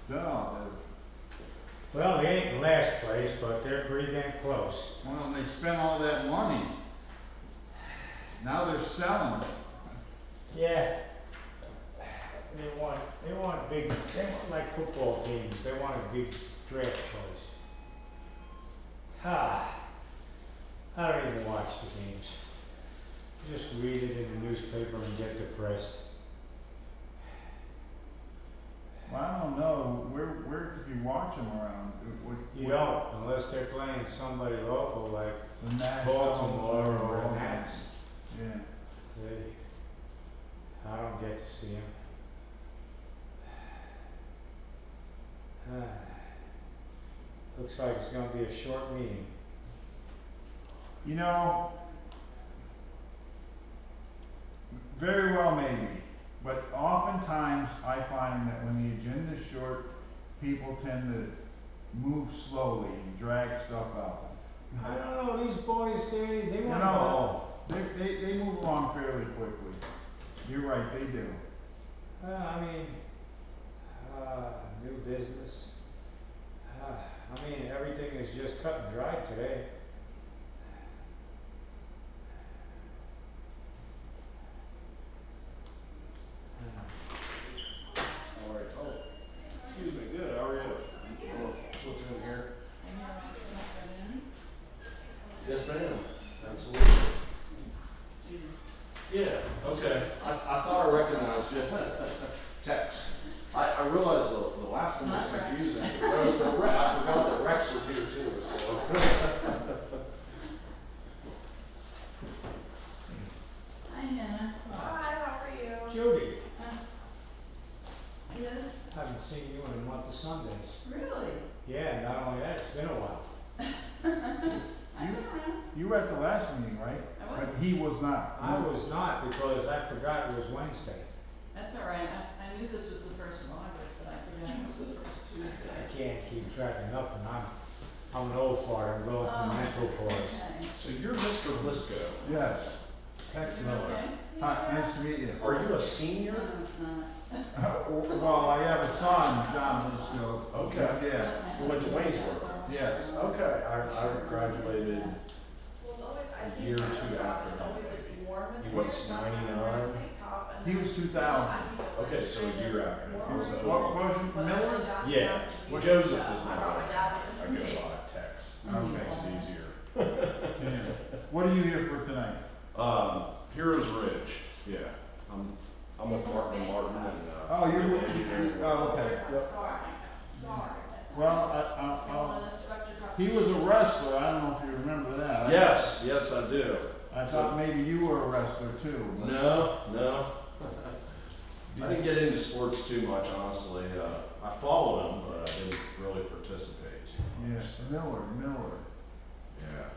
no, Well, they ain't in last place, but they're pretty damn close. well, they spent all that money. Now they're selling. Yeah. They want big, they want like football teams, they want a big draft choice. I don't even watch the games. Just read it in the newspaper and get depressed. Well, I don't know, where could you watch them around? You don't, unless they're playing somebody local like The Nationals Baltimore or the Nats. Yeah. I don't get to see them. Looks like it's gonna be a short meeting. You know, very well maybe, but oftentimes I find that when the agenda's short, people tend to move slowly and drag stuff out. I don't know, these boys, they You want know, they move along fairly quickly. You're right, they do. I mean, new business. I mean, everything is just cut and dry today. All right. Oh, excuse me. Good. How are you? Oh, what's in here? Yes, ma'am. Absolutely. Yeah. Okay. I thought I recognized you. Tex. I realized the last one was confusing. I forgot that Rex was here too. So. Hi, Hannah. Hi, how are you? Judy, Yes? haven't seen you in a month of Sundays. Really? Yeah, not only that, it's been a while. I've been around. You were at the last meeting, right? I was. But he was not. I was not because I forgot it was Wednesday. That's all right. I knew this was the first of August, but I forgot it was the first Tuesday. I can't keep track of nothing. I'm an old fart. I'm going through mental course. Okay. So you're Mr. Blisco. Yes. Tex You Miller. okay? Hi, nice to meet you. Are you a senior? No, it's not. Well, I have a son, John Briscoe. Okay. Yeah, You went to Waynesboro? yes. Okay. I graduated a year or two after that, maybe. He was 99. He was 2000. Okay, so a year after. He was What was you, Miller? Yeah. Joseph is my last name. I go by Tex. Okay. It's easier. Yeah. What are you here for tonight? Heroes Ridge. Yeah. I'm with Martin and Martin and Oh, you're with, engineering. oh, okay. Yep. Well, he was a wrestler. I don't know if you remember that. Yes, I do. I thought maybe you were a wrestler too. but- No. I didn't get into sports too much, honestly. I followed them, but I didn't really participate too much. Yes, Miller. Yeah.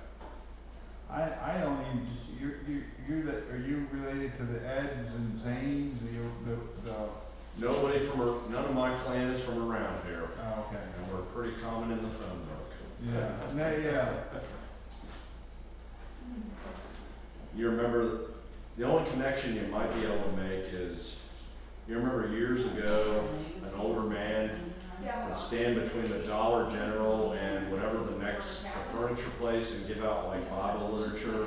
I don't even just, are you related to the Eds and Zanes, the None of my clan is from around here. oh, okay. And we're pretty common in the phone book. Yeah. You remember, the only connection you might be able to make is, you remember years ago, an older man would stand between the Dollar General and whatever the next furniture place and give out like Bible literature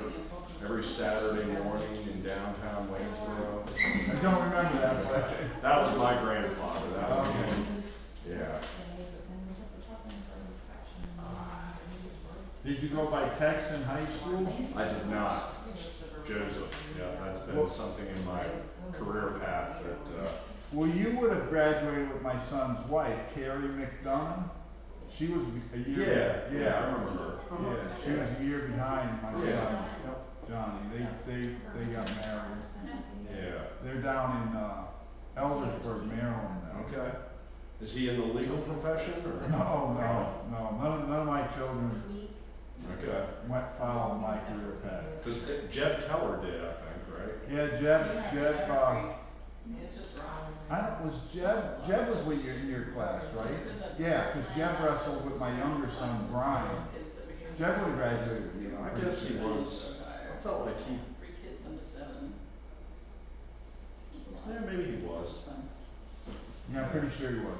every Saturday morning in downtown Waynesboro. I don't remember that, but. That was my grandfather. That was Okay. him. Yeah. Did you go by Tex in high school? I did not. Joseph. Yeah, that's been something in my career path that. Well, you would have graduated with my son's wife, Carrie McDonough. She was a year. Yeah, I remember her. Yeah, she was a year behind my son, Yeah. Johnny. They got married. Yeah. They're down in Eldersburg, Maryland now. Okay. Is he in the legal profession or? No. None of my children Okay. went following my career path. Because Jeb Keller did, I think, right? Yeah, Jeb, It's just wrong. Jeb was with you in your class, right? Yeah, because Jeb wrestled with my younger son, Brian. Jeb would have graduated with you. I guess he was. I felt like he. Free kids under 7. Yeah, maybe he was. Yeah, I'm pretty sure he was.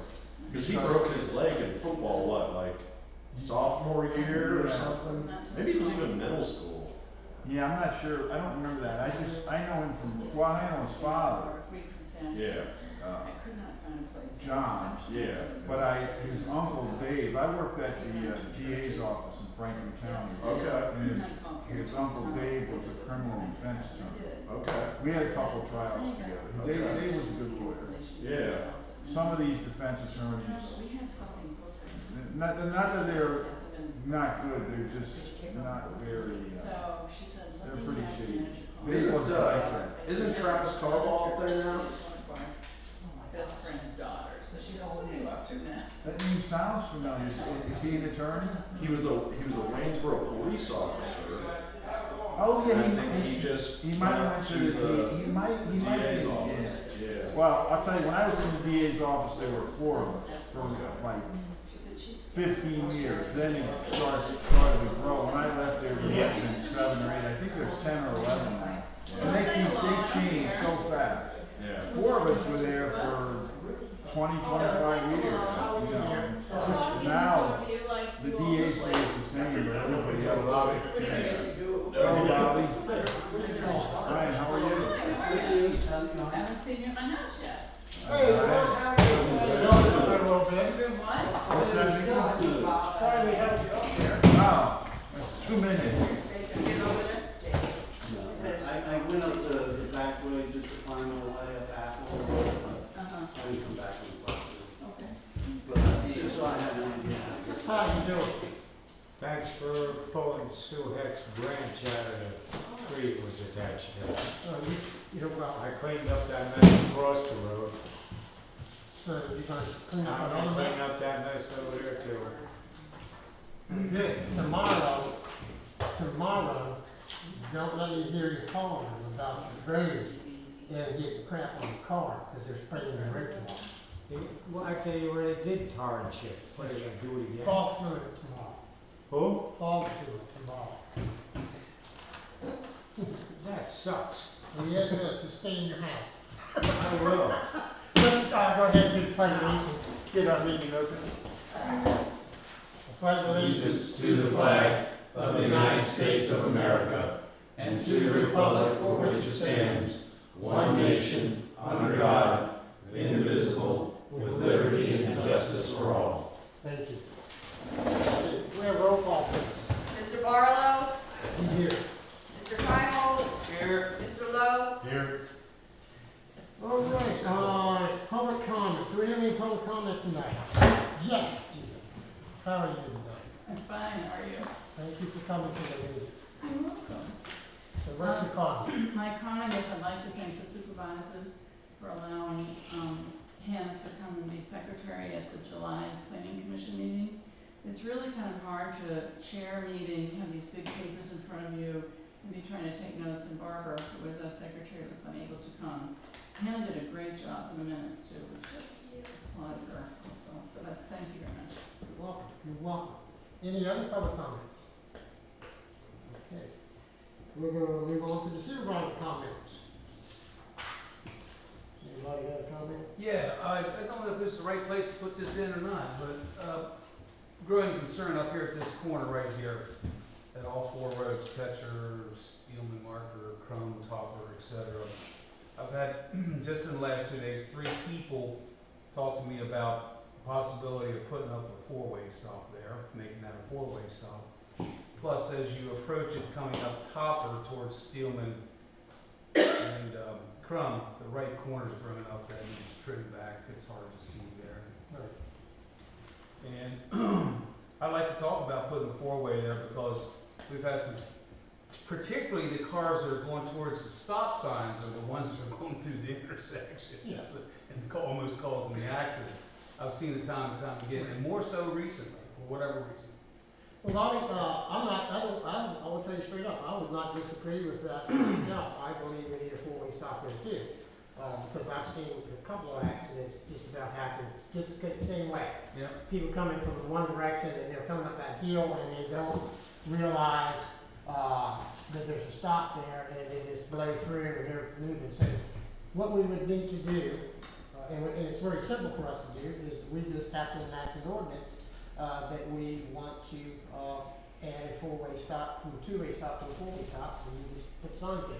Cause he broke his leg in football, what, like sophomore year or Yeah. something? Not too Maybe it was much. even middle school. Yeah, I'm not sure, I don't remember that, I know him from, well, I know his father, Yeah. uh, I could not find a place. for John, reception. yeah. but his uncle Dave, I worked at the DA's office in Franklin County. Okay, And his uncle Dave was a criminal defense attorney. okay, We had a couple trials together. Dave was a good lawyer. yeah. Some of these defense attorneys, We have something booked that's. not that they're hasn't been- not good, they're just not very, So she said, let they're me pretty have the shady. manager call They me. wasn't like that. Isn't Travis Caldwell up there now? My best friend's daughter, so she goes, what are you up to now? That name sounds familiar. Is he an attorney? He was a Waynesboro police officer. Oh, yeah, I think he just he might have went to the, he might DA's be, office, yeah. yeah. Well, I'll tell you, when I was in the DA's office, there were 4 of us for like She said, she's. 15 years. Then it started to grow. When I left there, there might have been 7 or 8. I think there's 10 or 11 now. And they change so fast. Yeah. 4 of us were there for 20, 25 years, you know. Now, the DA stays the same, but everybody else changes. Hello, Bobby. Brian, how are you? I haven't seen you in my house yet. Hey, Good, what? what's that again? Finally have you up here. Wow, that's 2 minutes. Get over there? I went up the back way just to find my way up Apple. Uh-huh, I didn't come back in the front. okay. But just so I have an idea. How you doing? Thanks for pulling Sue Heck's branch out of the tree it was attached to. You're well, I cleaned up that mess across the road. so you're gonna clean I'm up gonna all clean of up that mess over there too. that? Good. Tomorrow, don't let me hear you calling about your road and getting crap on the car, cause they're spraying the road tomorrow. Well, actually, you already did tar and chip. What are you gonna do it again? Fog sealing it tomorrow. Who? Fog sealing it tomorrow. That sucks. And yet, so stay in your house. I will. Let's, go ahead and do the pledge of allegiance. Get our meeting open. The pledge of allegiance To the flag of the United States of America and to the republic for which it stands, one nation, under God, indivisible, with liberty and justice for all. Thank you. We have roll call, please. Mr. Barlow, Here. Mr. Feinhold, Here. Mr. Lowe, Here. All right, public comment. Do we have any public comment tonight? Yes, Steve. How are you today? I'm fine, how are you? Thank you for coming to the meeting. You're welcome. So what's your comment? My comment is I'd like to thank the supervisors for allowing, Hannah to come and be secretary at the July planning commission meeting. It's really kind of hard to chair a meeting, have these big papers in front of you, and be trying to take notes, and Barbara, who was our secretary, was unable to come. Hannah did a great job in the minutes too, which I applaud her also, so thank you very much. You're welcome. You're welcome. Any other public comments? Okay. We're gonna move on to the supervisor comments. Anybody got a comment? Yeah, I don't know if this is the right place to put this in or not, but growing concern up here at this corner right here, at all 4 roads, Petcher, Spielman, Marker, Crum, Topper, etc. I've had, just in the last 2 days, 3 people talk to me about the possibility of putting up a 4-way stop there, making that a 4-way stop. Plus, as you approach it coming up Topper towards Steelman and Crum, the right corner's broken up, that needs trimmed back, it's hard to see there. Right. And I'd like to talk about putting a 4-way there because we've had some, particularly the cars that are going towards the stop signs are the ones that are going through the intersections Yes. and almost causing the accident. I've seen it time and time again, and more so recently, for whatever reason. Well, I will tell you straight up, I would not disagree with that myself. I believe we need a 4-way stop there too. Because I've seen a couple of accidents just about happen, just the same way. Yeah. People coming from one direction and they're coming up that hill and they don't realize, that there's a stop there and it just blows through and they're moving. So what we would need to do, and it's very simple for us to do, is we just have to enact an ordinance, that we want to, add a four-way stop from a two-way stop to a four-way stop, and you just put signs in.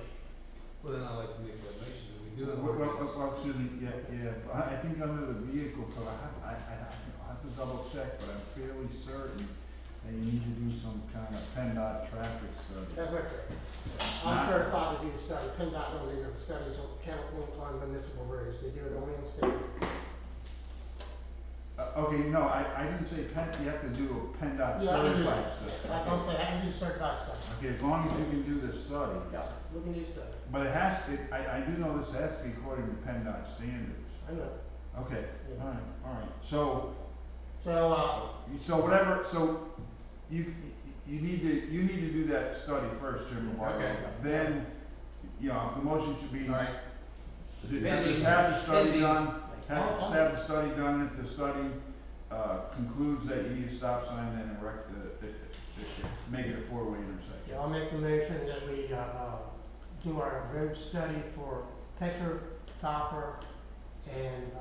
Well, then I'd like to make that motion that we do an Well, ordinance. excuse me, yeah, I think under the vehicle code, I have to double check, but I'm fairly certain that you need to do some kind of PennDOT traffic study. That's right, sir. I'm certified to do the study, PennDOT don't do the studies on municipal roads, they do it only on state. Okay, no, I didn't say you have to do a PennDOT Yeah, I can do certified that. study. Like I'll say, I can do certified study. Okay, as long as you can do the study. Yeah, we can do study. But I do know this has to be according to PennDOT standards. I know. Okay, Yeah. alright, so So, so you need to do that study first, Jim Barlow. Okay. Then, the motion should be, All right. just have the study Pending. done, just have the study done, if the study, concludes that you need a stop sign, then erect make it a four-way intersection. yeah, I'll make the motion that we, do our road study for Petcher, Topper, and,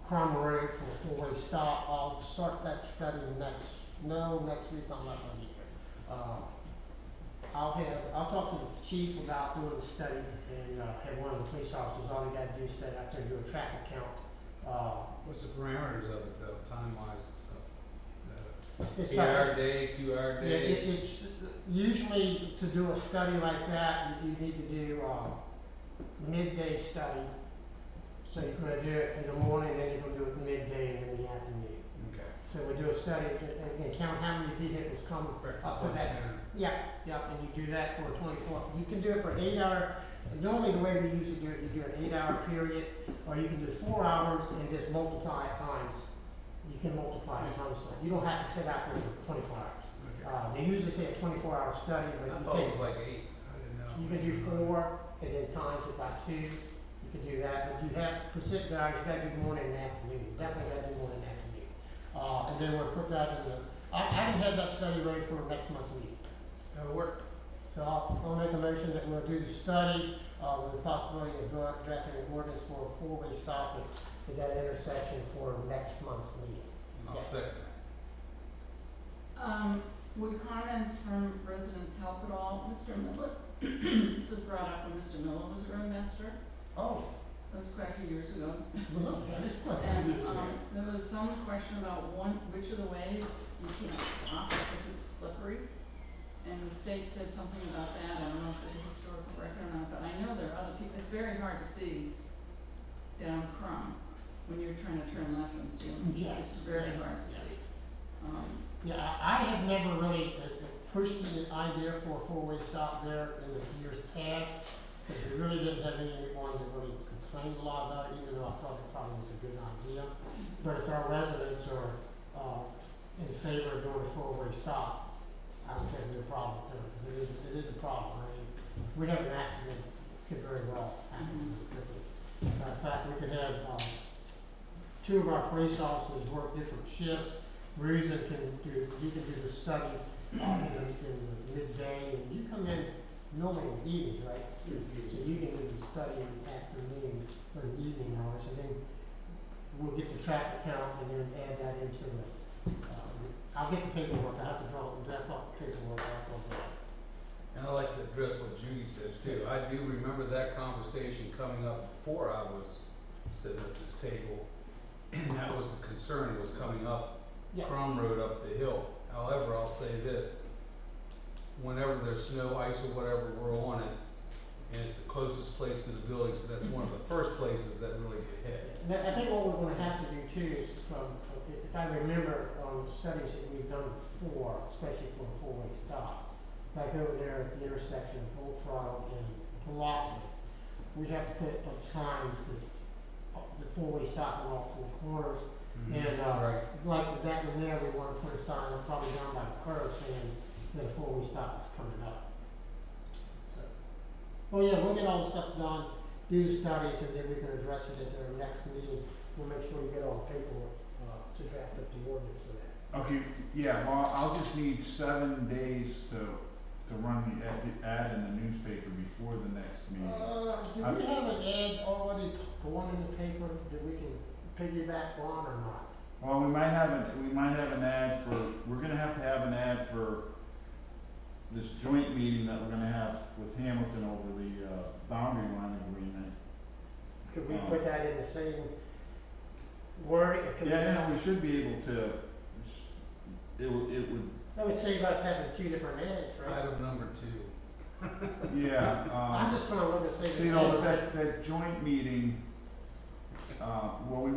Crum Road for a four-way stop. I'll start that study next week, I'm not gonna be here. I'll talk to the chief about doing the study and, have one of the police officers, all they gotta do is stay out there and do a traffic count. What's the parameters of it though, time-wise and stuff? Is It's that not- 8-hour day, 2-hour Yeah, day? it's, usually to do a study like that, you need to do, midday study. So you're gonna do it in the morning, then you're gonna do it midday and in the afternoon. Okay. So we do a study and count how many vehicles come up to that. Yeah, and you do that for 24, you can do it for 8 hour, normally the way we usually do it, you do an 8 hour period, or you can do 4 hours and just multiply it times. You can multiply it times, you don't have to sit out there for 24 hours. Okay. They usually say a 24-hour study, I but thought you it take, was like 8, I didn't know. you can do 4 and then times it by 2, you can do that, but you have specific hours, you gotta do morning and afternoon, definitely gotta do morning and afternoon. And then we'll put that in the, I can have that study ready for next month's meeting. That'll work. So I'll make a motion that we'll do the study, with the possibility of drafting an ordinance for a four-way stop at that intersection for next month's meeting. I'll Yes. second Would comments from residents help at all? Mr. Miller, this was brought up when Mr. Miller was a roadmaster, Oh, that was quite a few years ago. well, that is good. And, there was some question about which of the ways you can't stop if it's slippery. And the state said something about that, I don't know if there's a historical record or not, but I know there are other people, it's very hard to see down Crum when you're trying to turn left on Steel. Yes. It's very hard to see. Yeah, I have never really pushed the idea for a four-way stop there in the years past, because we really didn't have anyone that really complained a lot about it, even though I thought it probably was a good idea. But if our residents are, in favor of doing a four-way stop, I don't think there's a problem with it, because it is a problem. I mean, if we have an accident, it could very well happen quickly. In fact, we could have, 2 of our police officers work different shifts. Reason he can do the study, in the midday, and you come in normally in the evenings, right? So you can do the study in the afternoon or the evening hours, and then we'll get the traffic count and then add that into the, I'll get the paperwork, I have to draft up the paperwork off of that. And I like to address what Judy says too. I do remember that conversation coming up before I was sitting at this table. And that was the concern, was coming up Yeah. Crum Road up the hill. However, I'll say this, whenever there's snow, ice or whatever, we're on it. And it's the closest place to the building, so that's one of the first places that really get hit. And I think what we're gonna have to do too is if I remember on studies that we've done before, especially for a four-way stop, like over there at the intersection of Bullfrog and Blockton, we have to put up signs that the four-way stop on all 4 corners. And, Right. like that one there, we wanna put a sign up probably down by the curve saying that a four-way stop is coming up. So, well, yeah, we'll get all the stuff done, do the studies, and then we can address it at our next meeting. We'll make sure we get all the paperwork, to draft up the ordinance for that. Okay, yeah, well, I'll just need 7 days to run the ad in the newspaper before the next meeting. Do we have an ad already going in the paper that we can piggyback on or not? Well, we might have an ad for, we're gonna have to have an ad for this joint meeting that we're gonna have with Hamilton over the, boundary line agreement. Could we put that in the same wording? Could we- Yeah, we should be able to, it would, That would save us having two different ads, right? Item number 2. yeah, I'm just trying to look and say. so, you know, with that joint meeting, well, we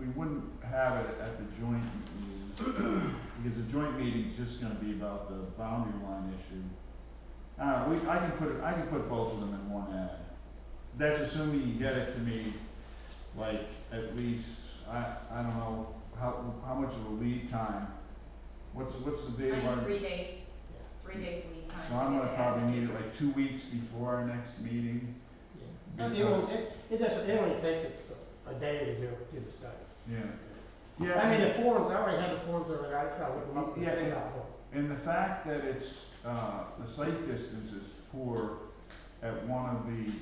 wouldn't have it at the joint meeting, because the joint meeting's just gonna be about the boundary line issue. I can put both of them in one ad. That's assuming you get it to me, like, at least, I don't know, how much of a lead time? What's the date of our? 3 days. 3 days lead time. So I'm gonna probably need it like 2 weeks before our next meeting. Yeah. And it only takes a day to do the study. Yeah. I mean, the forms, I already have the forms over there, I just gotta look them up. and Yeah, figure out And the fact that it's, the site distance is poor at one of the,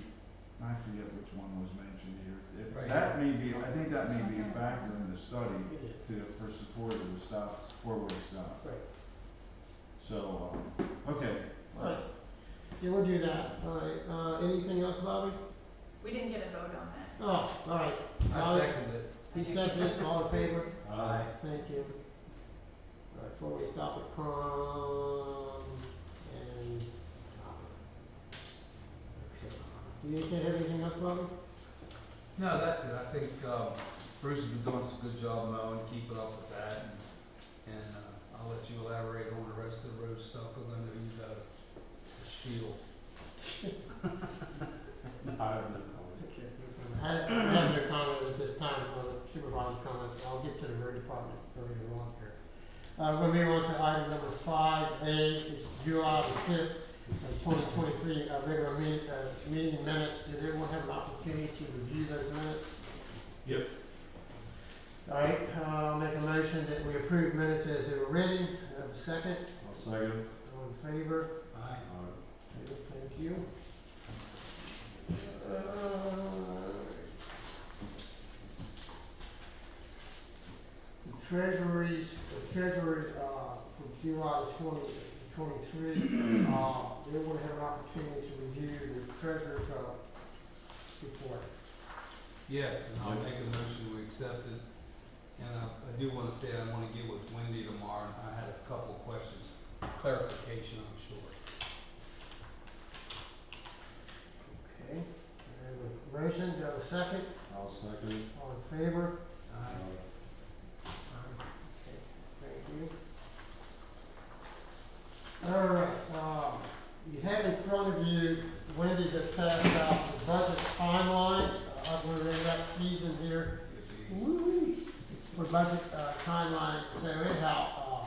I forget which one was mentioned here. Right That may be, I think that may be a factor in the study It is. for support of the stops, forward stop. Right. So, okay. Alright, yeah, we'll do that, alright, anything else, Bobby? We didn't get a vote on that. Oh, alright, I second it. he seconded, all in favor? Aye. Thank you. Alright, before we stop at Crom and okay. Do you have anything else, Bobby? No, that's it. I think Bruce has been doing some good job mowing, keeping up with that, and I'll let you elaborate on the rest of the road stuff, because I know you've got a spiel. I have no comment at this time on the supervisor's comments. I'll get to the road department later on here. We're going to move on to item number 5A. It's July the 5th, 2023 regular meeting minutes. Did everyone have an opportunity to review those minutes? Yep. All right, I'll make a motion that we approve minutes as they were ready. Have a second. I'll second. All in favor? Aye. Okay, thank you. The treasury, for July 2023, they want to have an opportunity to review the treasurer's, report. Yes, and I'll make a motion to accept it. And I do want to say I want to get with Wendy tomorrow. I had a couple of questions, clarification, I'm sure. Okay, and a motion, do I have a second? I'll second. All in favor? Aye. Okay, thank you. All right, you have in front of you, Wendy just passed out the budget timeline. We're in that season here. Woo-wee. For budget timeline, so anyhow,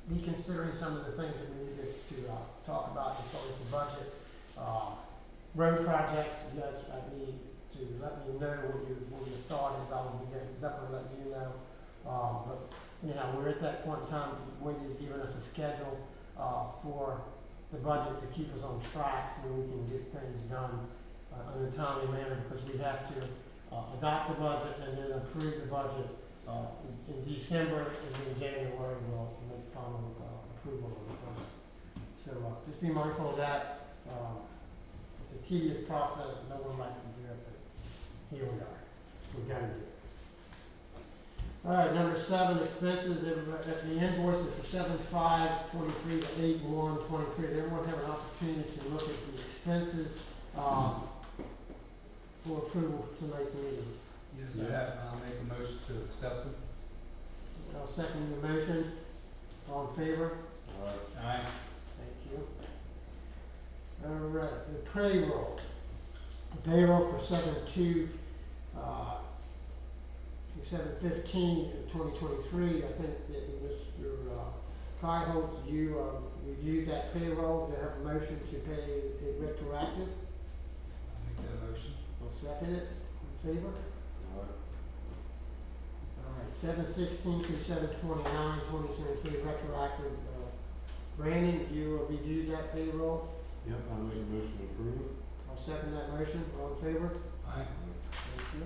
be considering some of the things that we need to talk about as far as the budget. Road projects, you guys, I need to let me know what your thought is. I will be definitely letting you know. But anyhow, we're at that point in time. Wendy's given us a schedule for the budget to keep us on track where we can get things done in a timely manner, because we have to adopt the budget and then approve the budget in December, and then January we'll make final approval of the budget. So just be mindful of that. It's a tedious process, no one likes to do it, but here we are. We've got to do it. All right, number 7, expenses. At the invoices for 7/5/23 to 8/1/23. Did everyone have an opportunity to look at the expenses for approval for tonight's meeting? Yes, I have, and I'll make a motion to accept it. I'll second the motion. All in favor? Aye. Thank you. All right, the payroll. The payroll for 7/2 to 7/15/2023. I think that Mr. Kai Holtz, you reviewed that payroll. Do you have a motion to pay it retroactive? I'll make that motion. I'll second it. In favor? All right, 7/16 through 7/29/2023 retroactive. Brandon, you reviewed that payroll. Yep, I'll make a motion to approve it. I'll second that motion. All in favor? Aye. Thank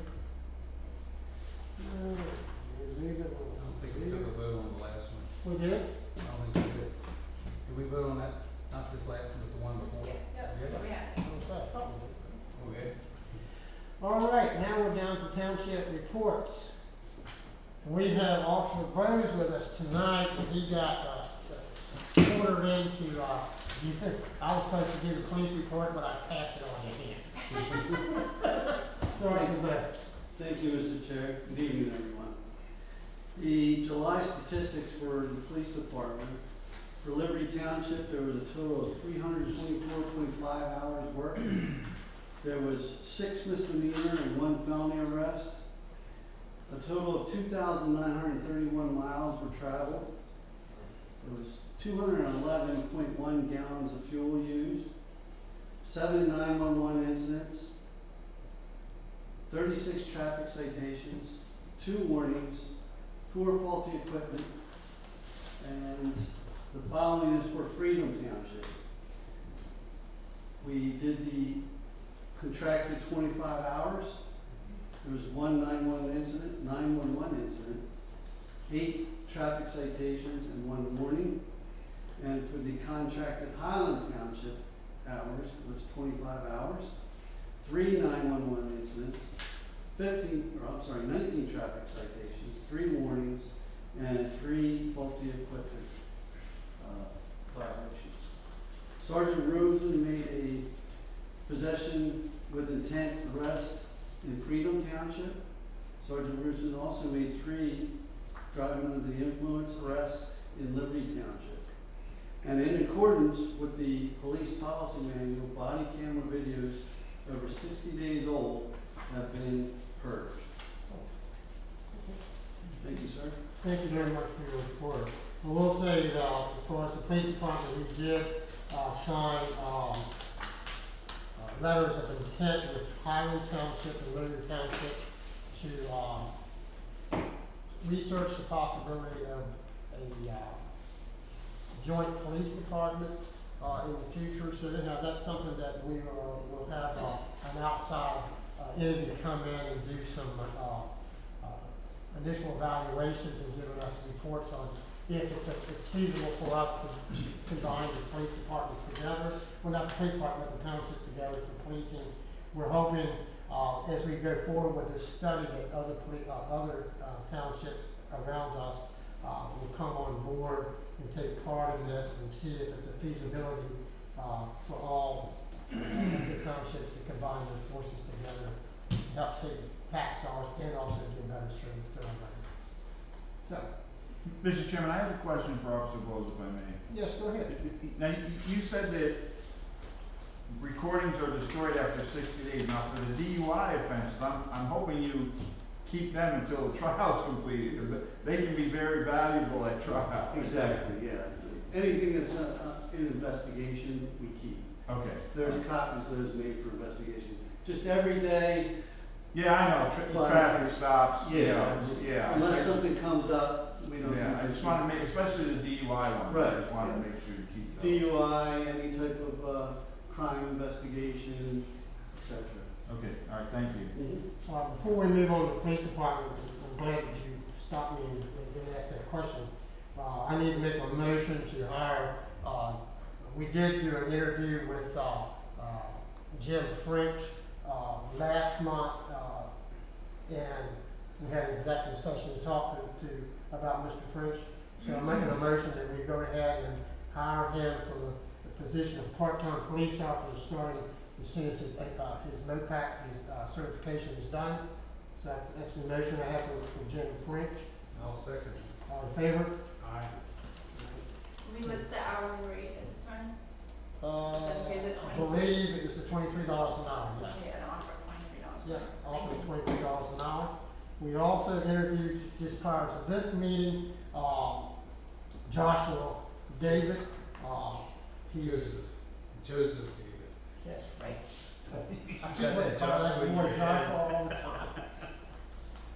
Leave it I don't think we took a vote on the last one. We did? I don't think we did. Did we vote on that? Not this last one, but the one before? Yeah, Yeah. we had it. Okay. All right, now we're down to township reports. We have Officer Bose with us tonight, and he got, ordered into, I was supposed to give the police report, but I passed it on to him. So, Officer Bose. Thank you, Mr. Chair. Good evening, everyone. The July statistics for the police department. For Liberty Township, there was a total of 324.5 hours worked. There was 6 misdemeanor and 1 felony arrest. A total of 2,931 miles were traveled. There was 211.1 gallons of fuel used. 7 911 incidents. 36 traffic citations, 2 warnings, 4 faulty equipment, and the following is for Freedom Township. We did the contracted 25 hours. There was 1 911 incident, 8 traffic citations and 1 warning. And for the contracted Highland Township hours, it was 25 hours, 3 911 incidents, 19 traffic citations, 3 warnings, and 3 faulty equipment violations. Sergeant Rosen made a possession with intent arrest in Freedom Township. Sergeant Rosen also made 3 driving under the influence arrests in Liberty Township. And in accordance with the police policy manual, body camera videos over 60 days old have been purged. Thank you, sir. Thank you very much for your report. I will say that as far as the police department, we did sign letters of intent with Highland Township and Liberty Township to research the possibility of a joint police department in the future. So that's something that we will have an outside entity come in and do some initial evaluations and giving us reports on if it's feasible for us to combine the police departments together. Well, not the police department, but the township together for policing. We're hoping as we go forward with this study that other townships around us will come on board and take part in this and see if it's a feasibility for all the townships to combine their forces together to help save tax dollars and also give better service to our residents. So, Mr. Chairman, I have a question for Officer Bose, if I may. yes, go ahead. Now, you said that recordings are destroyed after 60 days. Now, for the DUI offenses, I'm hoping you keep them until the trial's completed, because they can be very valuable at trial. Exactly, yeah. Anything that's in investigation, we keep. Okay. There's copies of those made for investigation. Just every day. Yeah, I know, traffic stops, Yeah. yeah. Unless something comes up, we don't. Yeah, I just wanna make, especially the DUI one, Right, I just wanna yeah. make sure you keep those. DUI, any type of crime investigation, etc. Okay, all right, thank you. Before we move on to the police department, I'm glad that you stopped me and asked that question. I need to make a motion to hire, we did do an interview with Jim French last month, and we had an executive session to talk about Mr. French. So I'm making a motion that we go ahead and hire him for the position of part-time police officer starting as soon as his NOPAC, his certification is done. So that's the motion I have for Jim French. I'll second. All in favor? Aye. We list the hourly rate at this time? I Okay, the believe it was the $23 an hour, yes. Yeah, an offer of $23. Yeah, offer $23 an hour. We also interviewed, just prior to this meeting, Joshua David. He is, Joseph David. yes, right. I keep Got looking that at Joshua that in boy your Joshua all the time.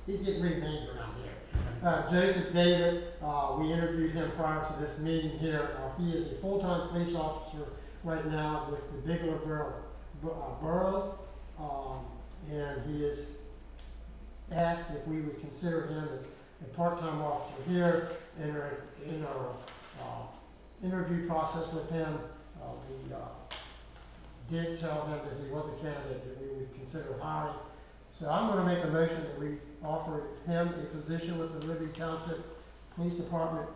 He's getting renamed around here. Joseph David, we interviewed him prior to this meeting here. He is a full-time police officer right now with the Bigler Borough, and he is asked if we would consider him as a part-time officer here. In our interview process with him, we did tell him that he was a candidate that we would consider hiring. So I'm gonna make a motion that we offer him a position with the Liberty Township Police Department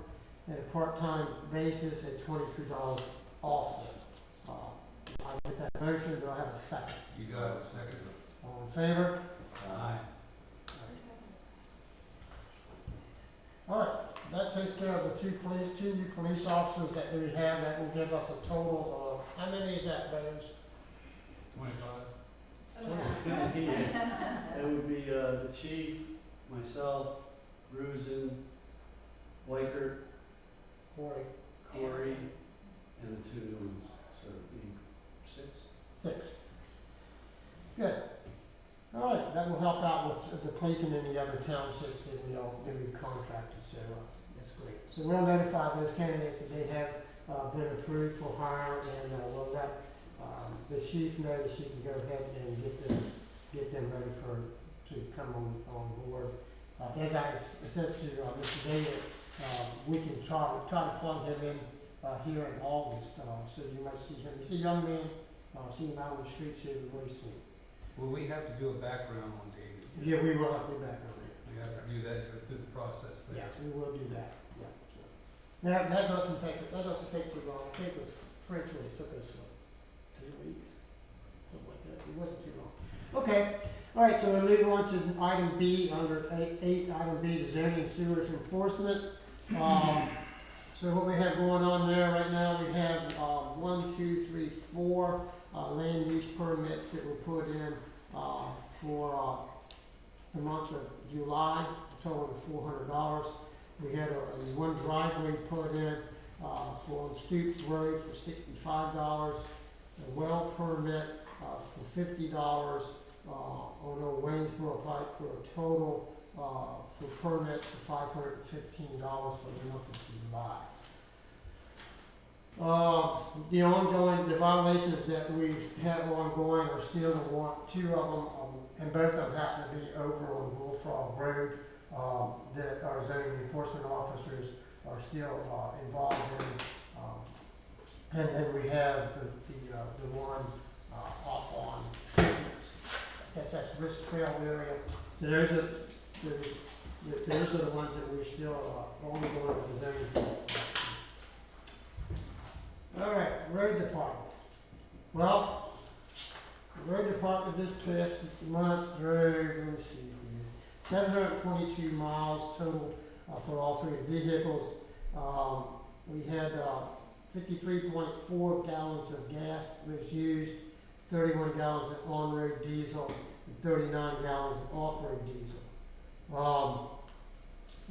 at a part-time basis at $23 also. I make that motion, do I have a second? You got it, second. All in favor? Aye. All right, that takes care of the two new police officers that we have. That will give us a total of, how many is that, Rose? 25. It would be, the chief, myself, Ruzen, Weichert, Corey, and the two new ones, so it'd be 6. 6. Good. All right, that will help out with the policing in the other townships that we've contracted, so that's great. So we'll notify those candidates that they have been approved for hire, and we'll let the chief know that she can go ahead and get them ready to come on board. As I said to Mr. David, we can try to plug him in here in August, so you might see him. He's a young man. See him out on the streets here very soon. Will we have to do a background on David? Yeah, we will have to do that on it. We have to do that, go through the process there. Yes, we will do that. Yeah. So. That doesn't take too long. I think with French it took us 2 weeks, something like that. It wasn't too long. Okay. All right. So we'll move on to item B under 8. Item B, the zoning and sewers enforcement. So what we have going on there right now, we have 1, 2, 3, 4 land use permits that were put in for the month of July, a total of $400. We had one driveway put in for Stoop Road for $65, a well permit for $50 on Old Waynesboro Pike for a total for permit for $515 for the month of July. The violations that we have ongoing are still the one, 2 of them, and both of them happen to be over on Bullfrog Road, that our zoning enforcement officers are still involved in. And then we have the one off on Fitness. I guess that's Risk Trail area. So those are the ones that we're still ongoing with the zoning. All right, road department. Well, the road department this past month drove, let me see, 722 miles total for all 3 vehicles. We had 53.4 gallons of gas was used, 31 gallons of on-road diesel, and 39 gallons of off-road diesel.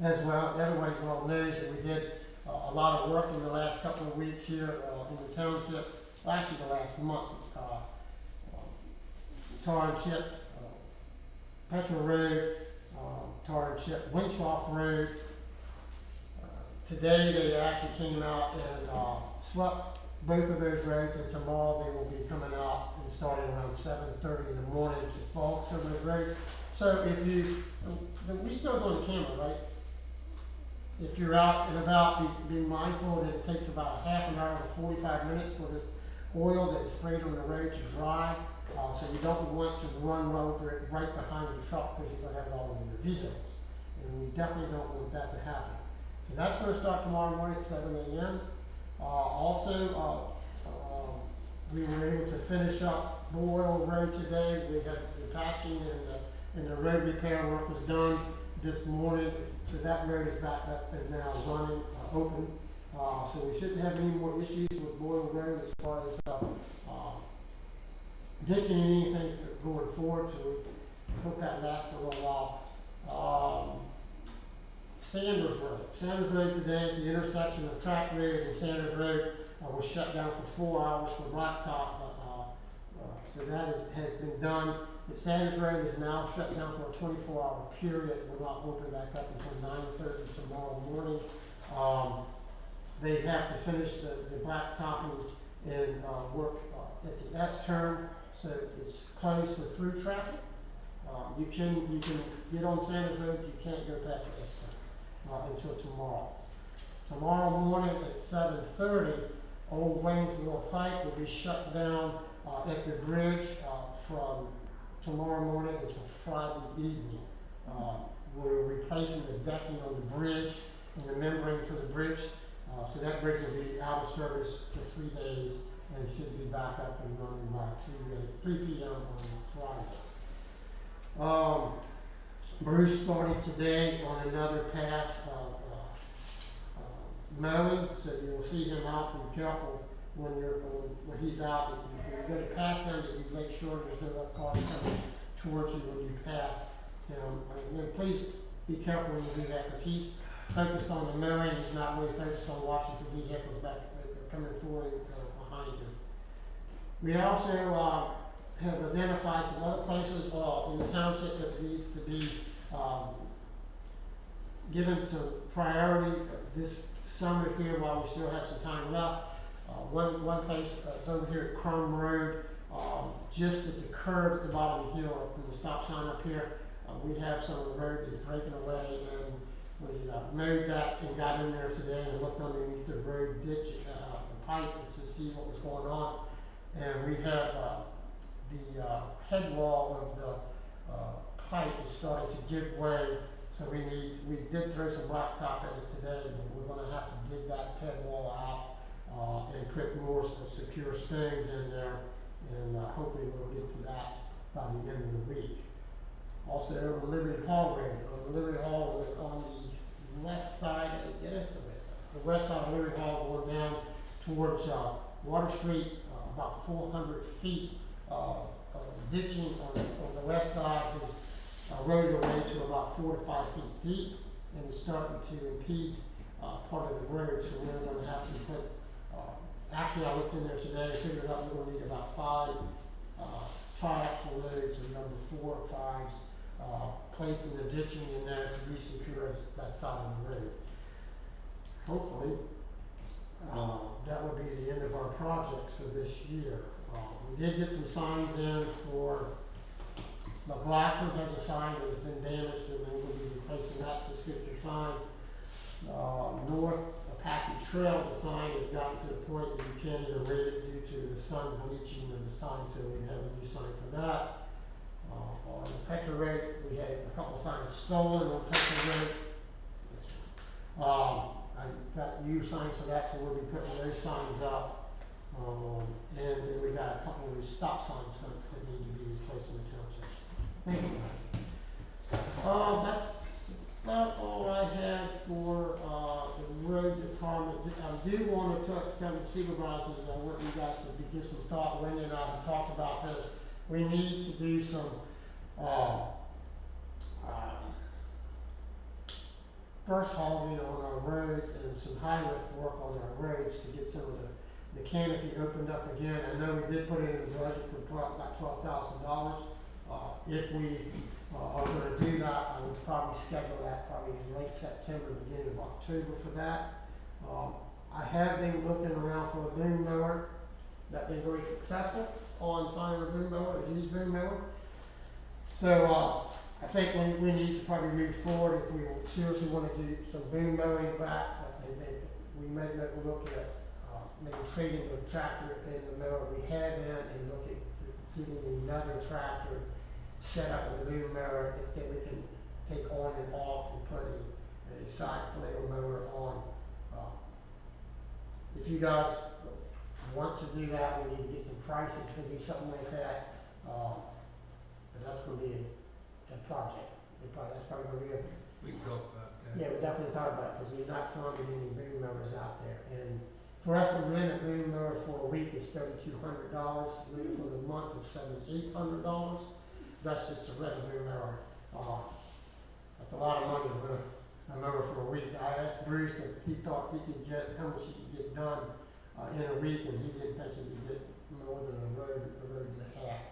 As well, everybody well knows that we did a lot of work in the last couple of weeks here in the township, actually the last month. Township, Petrol Road, Township, Winshoff Road. Today they actually came out and swept both of those roads, and tomorrow they will be coming out and starting around 7:30 in the morning to fog some of those roads. So if we still doing the camera, right? If you're out and about, be mindful that it takes about a half an hour to 45 minutes for this oil that is sprayed on the road to dry. So you don't want to run over it right behind the truck because you're going to have it all over your vehicles. And we definitely don't want that to happen. So that's going to start tomorrow morning at 7 a.m. We were able to finish up Boyle Road today. We had the patching and the road repair work was done this morning. So that road is back up and now running, open. So we shouldn't have any more issues with Boyle Road as far as ditching anything going forward. So we hope that lasts for a little while. Sanders Road today at the intersection of Track Road and Sanders Road was shut down for 4 hours for blacktop. So that has been done. The Sanders Road is now shut down for a 24-hour period. Will not open back up until 9:30 tomorrow morning. They have to finish the blacktopping and work at the S turn, so it's closed for through traffic. You can get on Sanders Road, you can't go past the S-turn, until tomorrow. Tomorrow morning at 7:30, Old Waynesville Pike will be shut down, at the bridge, from tomorrow morning until Friday evening. We're replacing the decking on the bridge and the membrane for the bridge, so that bridge will be out of service for 3 days and should be back up and running by 3 p.m. on Friday. Bruce started today on another pass of mowing, so you'll see him out. Be careful when he's out. When you go to pass him, that you make sure there's no cars coming towards you when you pass him. And please be careful when you do that, because he's focused on the mowing. He's not really focused on watching for vehicles back coming forward behind him. We also have identified some other places in the township that needs to be given some priority this summer here while we still have some time left. One place is over here at Crum Road, just at the curve at the bottom of the hill, from the stop sign up here. We have some of the road that's breaking away, and we mowed that and got in there today and looked underneath the road ditch pipe to see what was going on. And we have the head wall of the pipe is starting to give way, so we did throw some blacktop at it today, but we're gonna have to dig that head wall out and put more secure stones in there, and hopefully we'll get to that by the end of the week. Also over Liberty Hall Road, Liberty Hall on the west side, the west side of Liberty Hall going down towards Water Street, about 400 feet ditching on the west side is eroded away to about 4 to 5 feet deep, and it's starting to impede part of the road, so we're going to have to put, actually I looked in there today and figured out we're going to need about 5 triaxle loads of number 4 or 5s placed in the ditching in there to be secure as that side of the road. Hopefully, that would be the end of our projects for this year. We did get some signs in for McLaughlin has a sign that has been damaged, and we're going to be replacing that descriptive sign. North Apache Trail, the sign has gotten to the point that you can't even read it due to the sun bleaching of the sign, so we have a new sign for that. On the Petra Road, we had a couple signs stolen on Petra Road. I got new signs for that, so we'll be putting those signs up. And then we got a couple of these stop signs that need to be replaced in the township. Thank you. That's about all I have for the road department. I do want to tell the supervisors that I want you guys to give some thought. Wendy and I have talked about this. We need to do some brush hogging on our roads and some high lift work on our roads to get some of the canopy opened up again. I know we did put it in the budget for about $12,000. If we are going to do that, I would probably schedule that probably in late September, beginning of October for that. I have been looking around for a boom mower. That's been very successful on finding a boom mower, a used boom mower. So I think we need to probably move forward if we seriously want to do some boom mowing back. We may look at maybe trading the tractor and the mower we have in and look at getting another tractor set up with a boom mower that we can take on and off and put a side flail mower on. If you guys want to do that, we need to get some pricing to do something like that. But that's going to be a project. That's probably going to be a. We can talk about that. Yeah, we definitely talk about it because we're not finding any boom mowers out there. And for us to rent a boom mower for a week is $3,200. Rent for the month is $7,800. That's just to rent a boom mower. That's a lot of money to rent a mower for a week. I asked Bruce if he thought he could get how much he could get done in a week, and he didn't think he could get more than a road and a half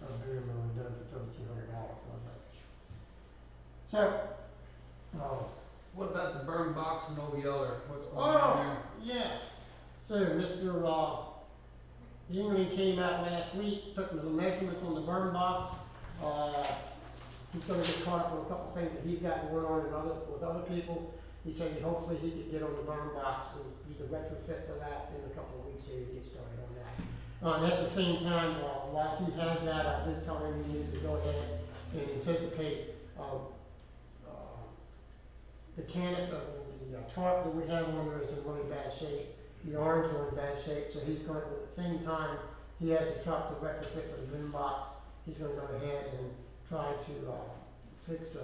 of boom mowing done for $3,200. I was like, so. What about the burn box and Old Yeller? What's going on there? Yes. So Mr. Yingling came out last week, took the measurements on the burn box. He's gonna get caught up with a couple things that he's got going on with other people. He said hopefully he could get on the burn box and do the retrofit for that in a couple of weeks here to get started on that. And at the same time, while he has that, I did tell him he needed to go ahead and anticipate, the canopy, the tarp that we have on there is in really bad shape. The arms are in bad shape, so he's going, at the same time, he has a truck to retrofit for the boom box. He's gonna go ahead and try to, fix,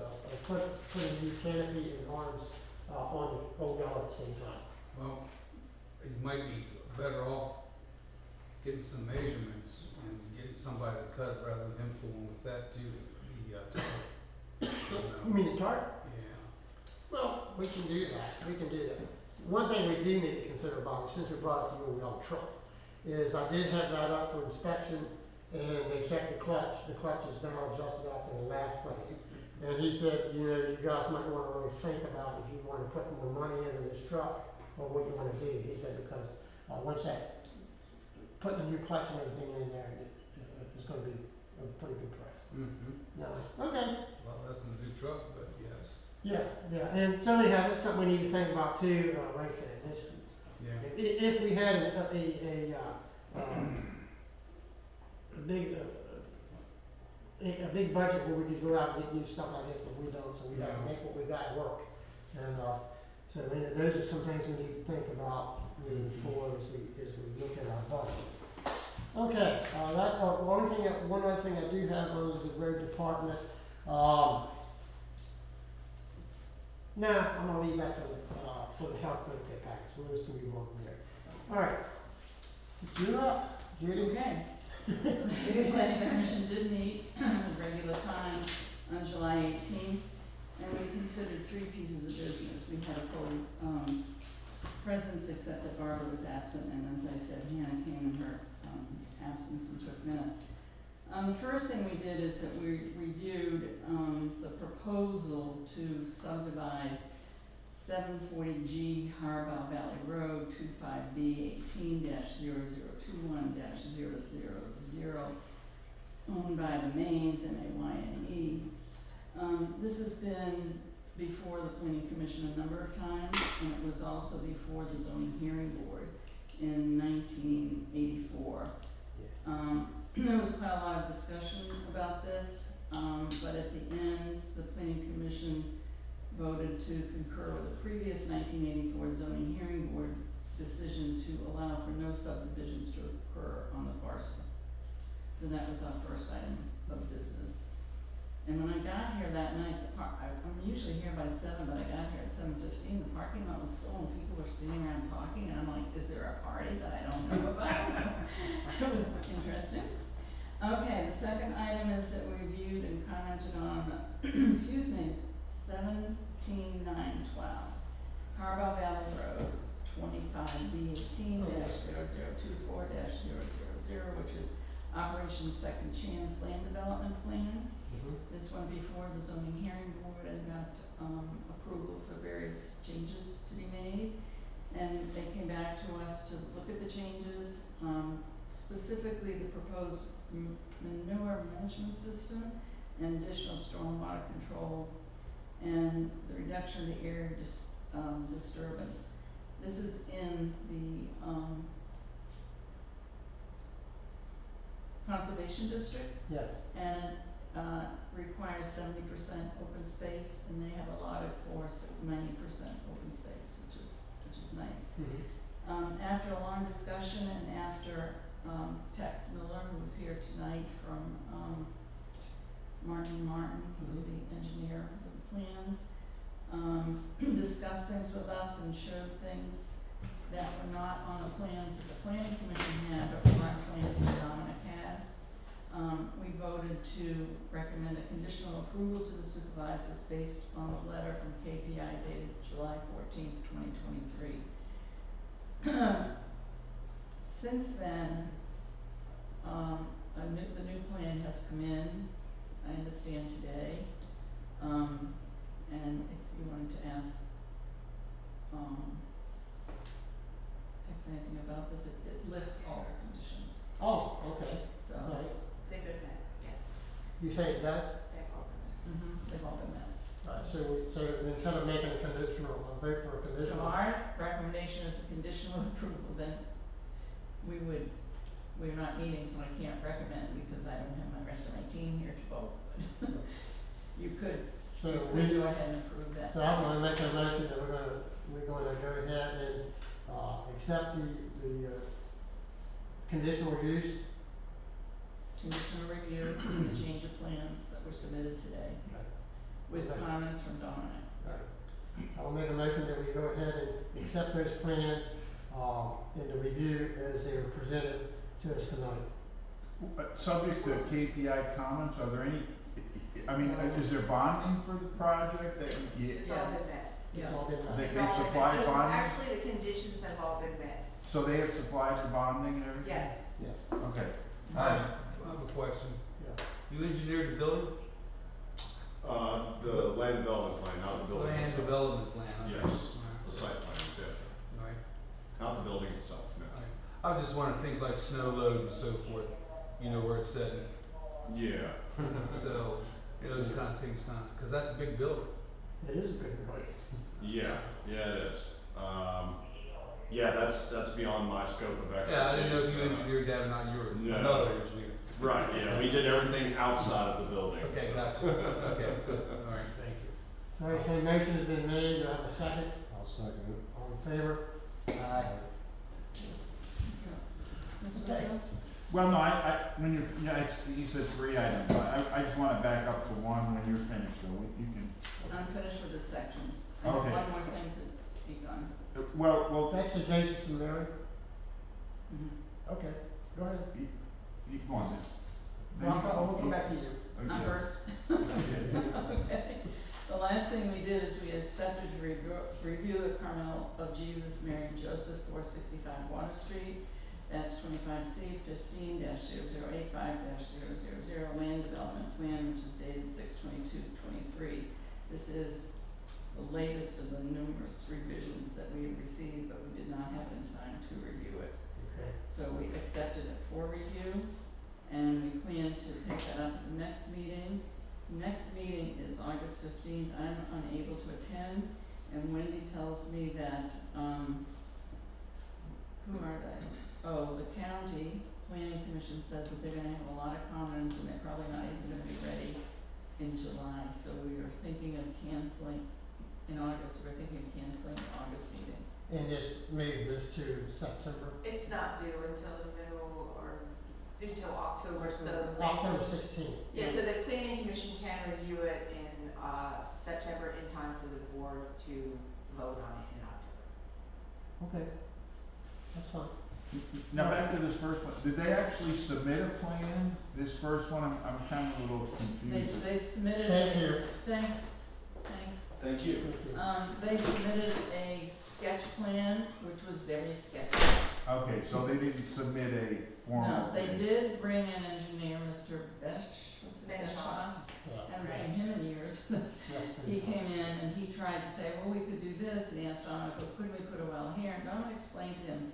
put a new canopy and arms, on the old yard at the same time. Well, you might be better off getting some measurements and getting somebody to cut it rather than him fooling with that too, the, You mean the tarp? yeah. Well, we can do that. One thing we do need to consider, Bobby, since we brought up the old yellow truck, is I did have that up for inspection, and they checked the clutch. The clutch is now adjusted out to the last place. And he said, you know, you guys might wanna really think about if you wanna put more money into this truck, or what you wanna do. He said, because, once that, putting a new clutch and everything in there, it's gonna be a pretty good price. Mm-hmm. No, okay. Well, that's in a new truck, but yes. Yeah, and so anyhow, that's something we need to think about too, like I said, this, Yeah. if we had a big budget where we could go out and get new stuff like this, but we don't, so we have to No. make what we got work. And, so those are some things we need to think about moving forward as we look at our budget. Okay, one other thing I do have on is the road department. Nah, I'm gonna leave that for the health benefit package. We'll just move on from there. All right, you're up, Judy. Okay. The planning commission did meet at regular time on July 18th, and we considered 3 pieces of business. We had a full presence, except that Barbara was absent, and as I said, Hannah came in her absence and took minutes. The first thing we did is that we reviewed the proposal to subdivide 740G Harbor Valley Road 25B 18-0021-000, owned by the Maines, M-A-Y-N-E. This has been before the Planning Commission a number of times, and it was also before the Zoning Hearing Board in 1984. Yes. There was quite a lot of discussion about this, but at the end, the Planning Commission voted to concur with the previous 1984 Zoning Hearing Board decision to allow for no subdivisions to occur on the parcel. So that was our first item of business. And when I got here that night, I'm usually here by 7, but I got here at 7:15. The parking lot was full and people were sitting around talking, and I'm like, is there a party that I don't know about? It was interesting. Okay, the second item is that we reviewed and commented on, excuse me, 17912 Harbor Valley Road, 25B 18-0024-000, which is Operation Second Chance Land Development Plan. This went before the zoning hearing board and got approval for various changes to be made. And they came back to us to look at the changes, specifically the proposed manure management system and additional stormwater control and the reduction of the area disturbance. This is in the conservation district. Yes. And it requires 70% open space, and they have allotted for 90% open space, which is nice. After a long discussion and after Tex Miller, who was here tonight from Martin, who's the engineer of the plans, discussed things with us and showed things that were not on the plans that the planning commission had, but were on plans that Dominic had. We voted to recommend a conditional approval to the supervisors based on the letter from KPI dated July 14th, 2023. Since then, the new plan has come in, I understand today, and if you wanted to ask Tex anything about this, it lifts all the conditions, Oh, okay. so. All right. The good man, yes. You say it does? They've all been met. Alright, so instead of making a conditional, a vote for a So conditional, our recommendation is a conditional approval, then we're not meeting, so I can't recommend because I don't have my rest of my team here to vote. You could, so we we, go ahead and approve that. so I'm gonna make a motion that we're gonna go ahead and, accept the conditional use. Conditional review of the change of plans that were submitted today with Okay. comments from Dominic. I will make a motion that we go ahead and accept those plans, in the review as they were presented to us tonight. Subject to KPI comments, are there any, I mean, is there bonding for the project that you, It's all been met. It's all been done. they It's all been supplied met. bonding? Actually, the conditions have all been met. So they have supplied the bonding and everything? Yes. Yes, Okay. I have a question. yeah. You engineered the building? The land development plan, not the building Land itself. development plan, okay. Yes, Alright. the site plans, yeah, Alright, not the building itself, no. alright. I was just wondering, things like snow load and so forth, you know, where it's sitting, Yeah. so, you know, those kind of things, cause that's a big building. It is a big building. Yeah, it is. Yeah, that's beyond my scope of expertise. Yeah, I didn't know if you engineered that or not, you were No. another engineer. Right, yeah, we did everything outside of the building. Okay, so. gotcha, okay, good, alright, thank you. Alright, so the motion has been made, do I have a second? I'll second it. All in favor? Aye. Mr. Okay. Brazil? Well, no, when you said 3 items, I just wanna back up to one when you're finished, so you can, I'm finished with this section. I have Okay. one more thing to speak on. well, That's adjacent to Mary? Mhm. Okay, go ahead. you go on then. Well, we'll come back to you. I'm Okay. first. Okay. Okay. The last thing we did is we accepted to review the Carmel of Jesus, Mary and Joseph, 465 Water Street. That's 25C 15-0085-000 land development plan, which is dated 6/22/23. This is the latest of the numerous revisions that we have received, but we did not have it in time to review it. Okay. So we accepted it for review, and we plan to take that up at the next meeting. Next meeting is August 15th. I'm unable to attend, and Wendy tells me that, who are they? Oh, the county planning commission says that they're gonna have a lot of comments, and they're probably not even gonna be ready in July. So we are thinking of canceling, in August, we're thinking of canceling the August meeting. And just move this to September, It's not due until the middle or due till October, so. October 16th. Yeah, so the planning commission can review it in, September in time for the board to vote on it in October. Okay, that's fine. Now back to this first one, did they actually submit a plan? This first one, I'm kind of a little confused. They submitted. Thank you. Thank Thank you. Thank you. They submitted a sketch plan, which was very sketchy. Okay, so they didn't submit a formal. No, they did bring an engineer, Mr. Benchoff. Yeah. Haven't seen him in years. That's He been fine. came in and he tried to say, well, we could do this, and he asked Dominic, well, couldn't we put a well here? And Dominic explained to him,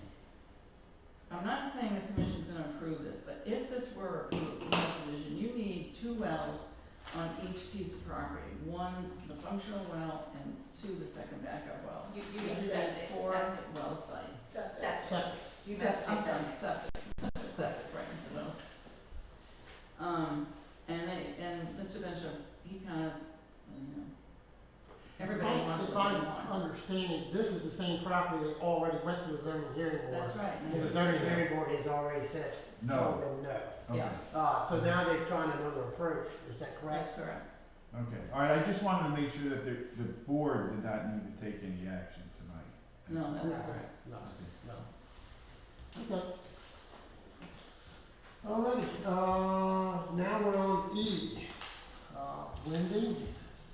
I'm not saying the commission's gonna approve this, but if this were approved, the subdivision, you need 2 wells on each piece of property. 1, the functional well, and 2, the second backup well. You You need need septic, 4 septic. well sites. Septic. Septic. You have to say I'm sorry, septic. septic, right, well. And Mr. Bishop, he kind of, everybody wants If what they I'm want. understanding, this is the same property that already went to the zoning hearing board. That's right. And the zoning hearing board has already said, No. told them no. Yeah, So now they're trying another approach, is that correct? that's correct. Okay, all right, I just wanted to make sure that the board did not need to take any action tonight. No, that's No, correct. no, no. Okay. Alrighty, now we're on E. Wendy,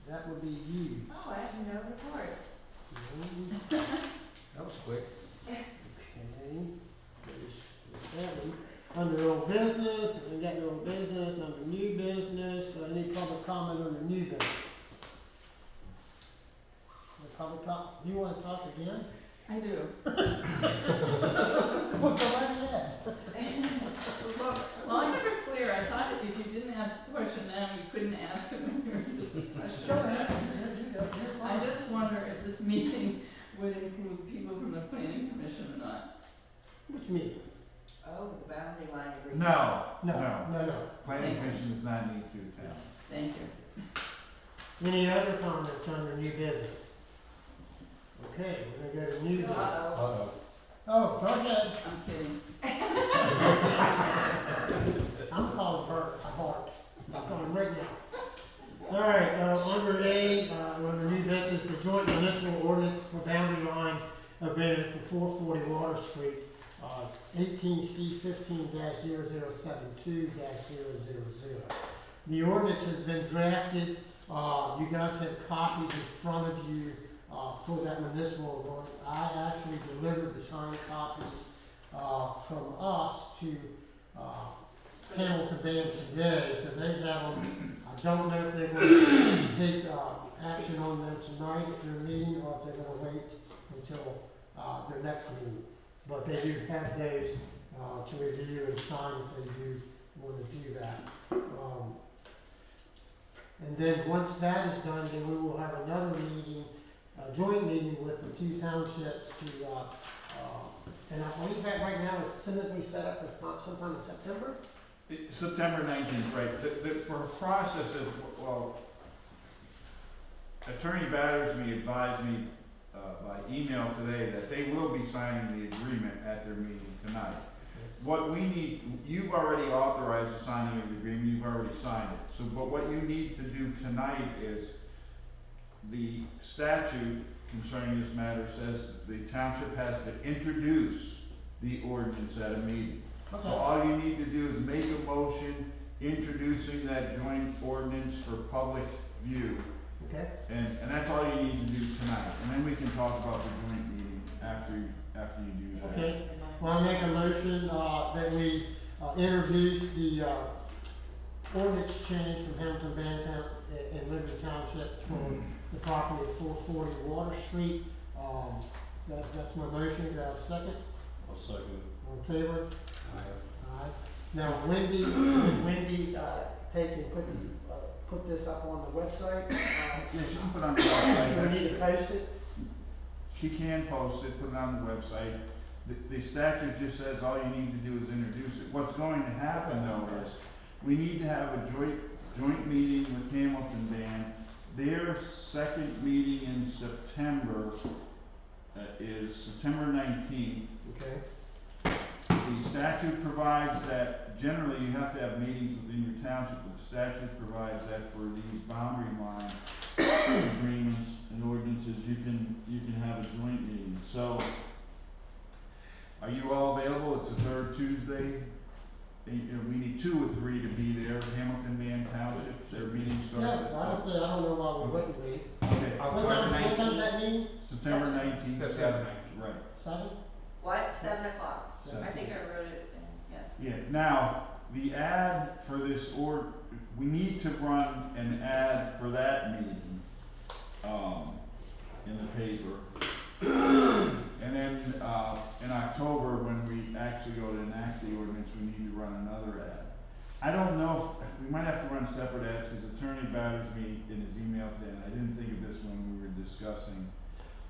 that would be you. Oh, I have no report. That was quick. Okay, there's 7. Under old business, we got no old business, under new business, any public comment under new business? The public you wanna talk again? I do. Well, go right ahead. Well, I'm never clear. I thought if you didn't ask a question now, you couldn't ask it when you were in discussion. Go ahead, you go, you're I fine. just wonder if this meeting would include people from the planning commission or not. Which meeting? Oh, the boundary line agreement. No, No, no. no, no. Planning commission does not need to attend. Thank you. Any other comments under new business? Okay, we're gonna go to new business. Uh-oh. Oh, go ahead. I'm kidding. I'm calling Bert, I heart. I'm calling right now. All right, under A, under new business, the joint municipal ordinance for boundary line agreement for 440 Water Street, 18C 15-0072-000. The ordinance has been drafted. You guys have copies in front of you for that municipal ordinance. I actually delivered the signed copies from us to Hamilton Band today, so they have them. I don't know if they're going to take action on them tonight at their meeting or if they're going to wait until their next meeting. But they do have those to review and sign if they do want to do that. And then once that is done, then we will have another meeting, a joint meeting with the two townships to, and I believe that right now is tentatively set up for sometime in September. September 19th, right. The process is, well, Attorney Battersby advised me by email today that they will be signing the agreement at their meeting tonight. What we need, you've already authorized the signing of the agreement, you've already signed it. So, but what you need to do tonight is, the statute concerning this matter says the township has to introduce the ordinance at a meeting. So all you need to do is make a motion introducing that joint ordinance for public view. Okay. And that's all you need to do tonight. And then we can talk about the joint meeting after you do that. Okay. Well, I make a motion that we introduce the ordinance change from Hamilton Bantown and Liberty Township for the property at 440 Water Street. That's my motion. Do I have a second? I'll second it. All in favor? Aye. Now, Wendy, would Wendy take and put this up on the website? Yeah, she can put it on the Do we website. need to post it? She can post it, put it on the website. The statute just says all you need to do is introduce it. What's going to happen though is, we need to have a joint meeting with Hamilton Band. Their second meeting in September is September 19th. Okay. The statute provides that generally you have to have meetings within your township, but the statute provides that for these boundary line agreements and ordinances, you can have a joint meeting. So, are you all available? It's the third Tuesday. We need 2 or 3 to be there. Hamilton Band Township, their meeting starts Yeah, at I don't know why we wouldn't be. Okay, What time's that meeting? September 19th. September 19th. Right. 7? What, 7 o'clock? Seven. I think I wrote it, yes. Yeah, now, the ad for this, we need to run an ad for that meeting, in the paper. And then, in October, when we actually go to enact the ordinance, we need to run another ad. I don't know if, we might have to run separate ads, because Attorney Battersby in his email today, and I didn't think of this when we were discussing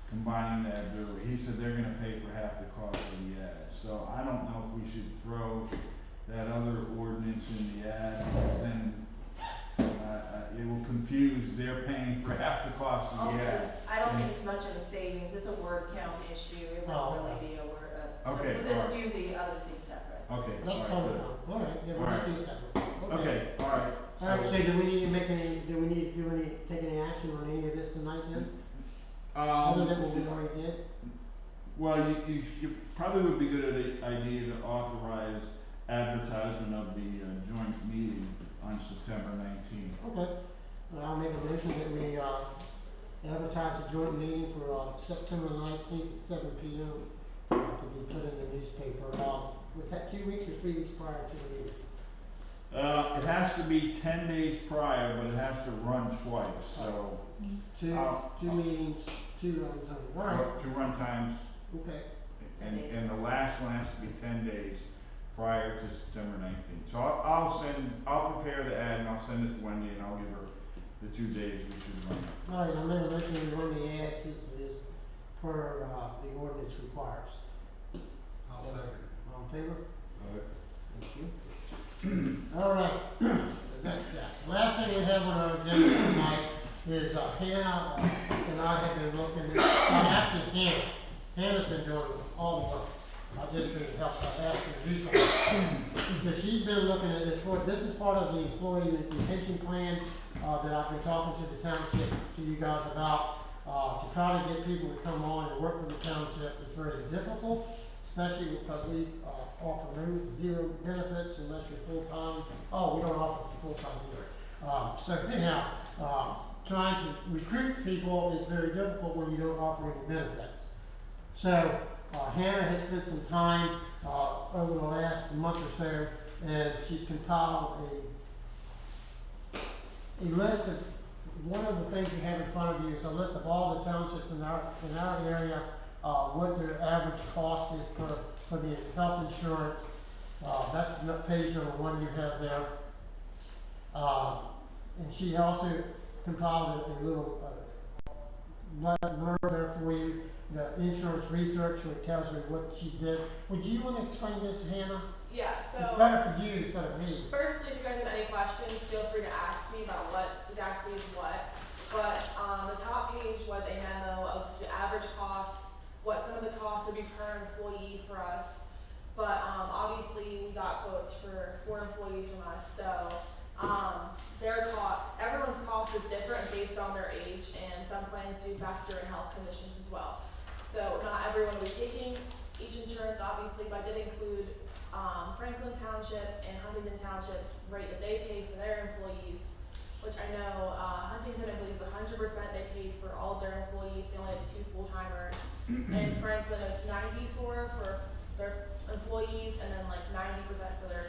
combining the ads earlier. He said they're gonna pay for half the cost of the ad. So I don't know if we should throw that other ordinance in the ad, because then it will confuse, they're paying for half the cost of the ad. I don't think it's much of a savings, it's a word count issue, it Oh, won't really be a word, Okay, so we'll just alright. do the other thing separate. Okay, That's all totally right, fine. All right, yeah, we'll just do it separate. okay, all right. All right, so do we need to make any, do we need to take any action on any of this tonight then? Other than what we already did? Well, you probably would be good at the idea to authorize advertisement of the joint meeting on September 19th. Okay. Well, I'll make a motion that we advertise a joint meeting for September 19th at 7 p.m. To be put in the newspaper. What's that, 2 weeks or 3 weeks prior to the meeting? It has to be 10 days prior, but it has to run twice, so. Two meetings, 2 runs on. All right. To run times. Okay. And the last one has to be 10 days prior to September 19th. So I'll prepare the ad and I'll send it to Wendy and I'll give her the 2 days we should run it. All right, I'm gonna motion to run the ads as per, the ordinance requires. I'll second. All in favor? Thank you. All right, that's that. Last thing we have on our agenda tonight is, Hannah and I have been looking at, actually Hannah's been doing all the work. I just didn't help her ask her to do something. So she's been looking at this is part of the employee retention plan, that I've been talking to the township, to you guys about, to try to get people to come on and work for the township. It's very difficult, especially because we, offer zero benefits unless you're full-time. Oh, we don't offer full-time either. So anyhow, trying to recruit people is very difficult when you don't offer any benefits. So, Hannah has spent some time, over the last month or so, and she's compiled a list of, one of the things you have in front of you is a list of all the townships in our area, what their average cost is for the health insurance. That's page number 1 you have there. And she also compiled a little blurb there for you, the insurance research, where it tells her what she did. Would you want to explain this to Hannah? Yeah, so It's better for you instead of me. firstly, if you guys have any questions, feel free to ask me about what exactly is what. But the top page was a memo of the average costs, what some of the costs would be per employee for us. But obviously we got quotes for 4 employees from us, so everyone's cost is different based on their age, and some plans do factor in health conditions as well. So not everyone will be taking each insurance, obviously, but I did include Franklin Township and Huntington Township's rate that they paid for their employees, which I know Huntington, I believe, 100% they paid for all of their employees. They only had 2 full-timers, and Franklin is 94 for their employees, and then like 90% for their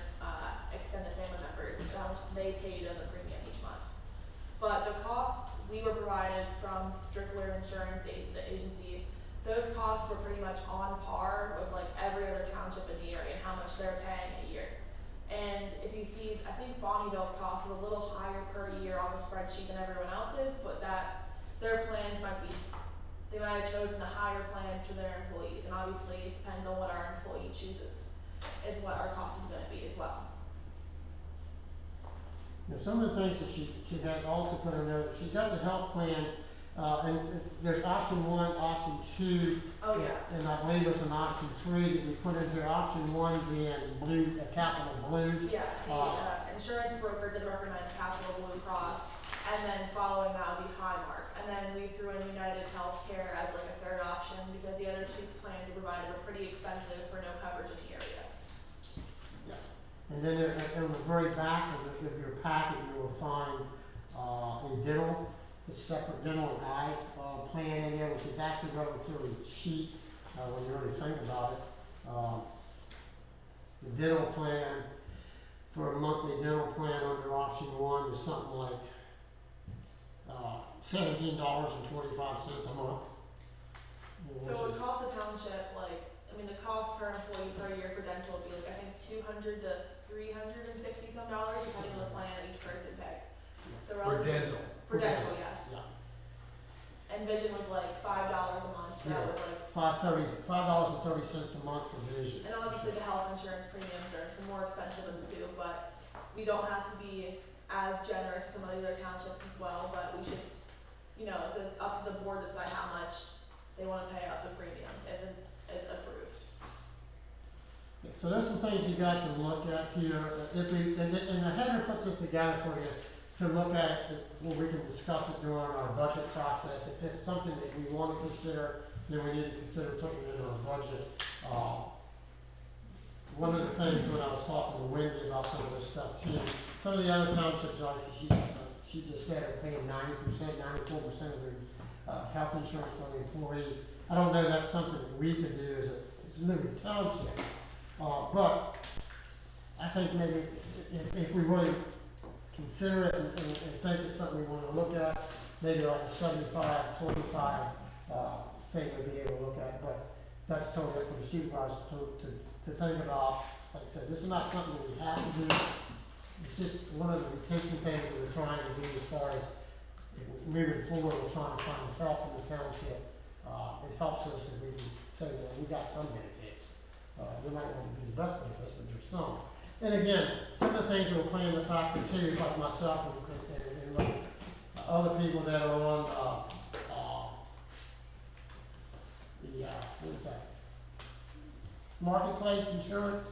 extended family members, how much they paid in the premium each month. But the costs we were provided from Strickler Insurance, the agency, those costs were pretty much on par with like every other township in the area and how much they're paying a year. And if you see, I think Bonneville's cost is a little higher per year on the spreadsheet than everyone else's, but their plans they might have chosen the higher plans for their employees, and obviously it depends on what our employee chooses, is what our cost is gonna be as well. Now, some of the things that she had also put in there, she got the health plans, and there's option 1, option 2. Oh, yeah. And I believe there's an option 3 that we put in here, option 1 being blue, a capital blue. Yeah, the insurance broker did recognize Capital Blue Cross, and then following that would be Highmark. And then we threw in United Healthcare as like a 3rd option, because the other 2 plans we provided were pretty expensive for no coverage in the area. And then on the very back of your packet, you will find a separate dental and eye plan in there, which is actually relatively cheap when you really think about it. The dental plan, for a monthly dental plan under option 1 is something like $17.25 a month. So it would cost the township, the cost per employee per year for dental would be like, I think $200 to $360 some dollars, depending on the plan that each person picked. So For dental. For dental, yes. Yeah. And vision was like $5 a month, so that was like, $5.30 a month for vision. and obviously the health insurance premiums are more expensive than the 2, but we don't have to be as generous as some of the other townships as well, but we should, it's up to the board to decide how much they wanna pay out the premiums, if it's approved. So there's some things you guys can look at here. And the header put this together for you to look at it, where we can discuss it during our budget process. If it's something that we want to consider, then we need to consider putting it in our budget. One of the things when I was talking to Wendy about some of this stuff too, some of the other townships, like she just said, are paying 90%, 94% of their health insurance for the employees. I don't know that's something that we could do as a Liberty Township. But I think maybe if we really consider it and think it's something we want to look at, maybe like a 75-25 thing we'd be able to look at. But that's totally up for the supervisors to think about. Like I said, this is not something that we have to do. It's just one of the retention things that we're trying to do as far as if we're moving forward, we're trying to find help in the township. It helps us if we can say, well, we got some benefits. We might not be the best benefits, but there's some. And again, some of the things we're playing the factor too is like myself and like other people that are on what is that? Marketplace insurance.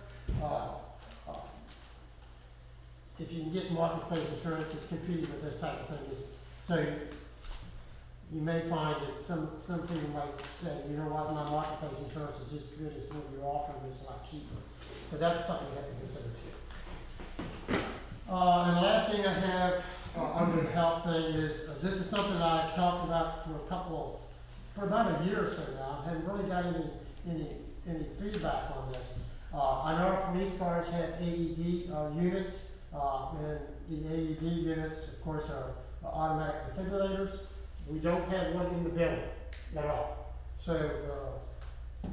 If you can get marketplace insurance, it's competing with this type of thing. So you may find that some people might say, you know what, my marketplace insurance is just as good as what you're offering, it's a lot cheaper. So that's something you have to consider too. And the last thing I have under the health thing is, this is something that I talked about for about a year or so now. I haven't really got any feedback on this. I know our police cars have AED units, and the AED units, of course, are automatic defibrillators. We don't have one in the building at all. So I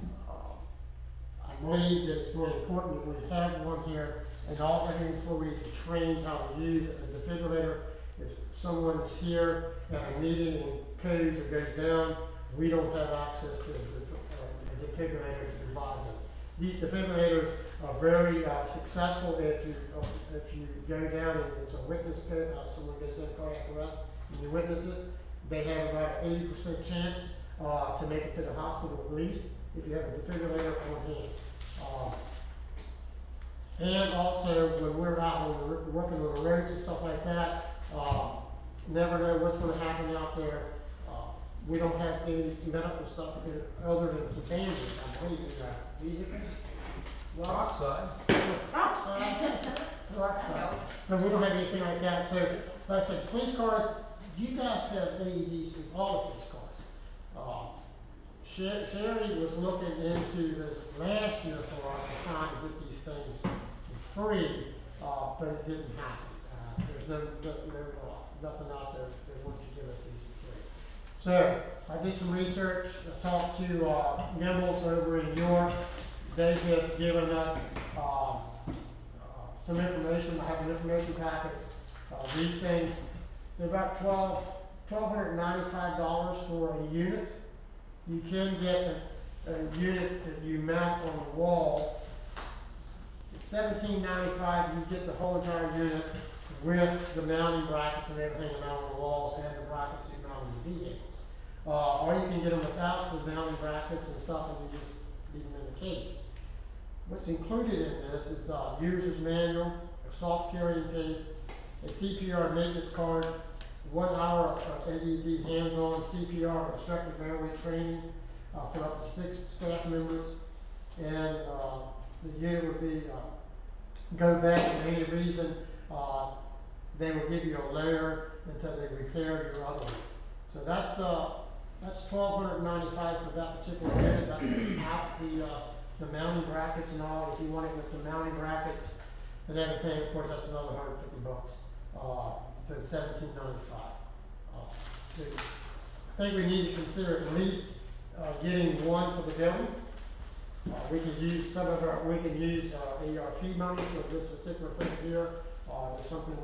believe that it's really important that we have one here, and every employee is trained how to use a defibrillator. If someone's here at a meeting and codes or goes down, we don't have access to a defibrillator to provide them. These defibrillators are very successful if you go down and it's a witness, someone goes in cardiac arrest and you witness it, they have about an 80% chance to make it to the hospital at least if you have a defibrillator on hand. And also when we're out when we're working on the roads and stuff like that, never know what's going to happen out there. We don't have any medical stuff other than some bandages, I believe, in our vehicles. Peroxide. Peroxide. But we don't have anything like that. So, like I said, police cars, you guys have AEDs in all the police cars. Sherry was looking into this last year for us and trying to get these things for free, but it didn't happen. There's nothing out there that wants to give us these for free. So I did some research. I talked to Nimbles over in York. They have given us some information. I have an information packet. These things, they're about $1,295 for a unit. You can get a unit that you mount on the wall. It's $17.95. You get the whole entire unit with the mounting brackets and everything on the walls and the brackets you mount on the vehicles. Or you can get them without the mounting brackets and stuff, and you just leave them in the case. What's included in this is a user's manual, a soft carrying case, a CPR maintenance card, 1 hour of AED hands-on CPR instructor airway training for up to 6 staff members, and the unit would be go back for any reason. They will give you a loaner until they repair your other one. So that's $1,295 for that particular unit. That's without the mounting brackets and all. If you want it with the mounting brackets and everything, of course, that's another $150. So it's $1,795. So I think we need to consider at least getting one for the building. We can use ARP money for this particular thing here. It's something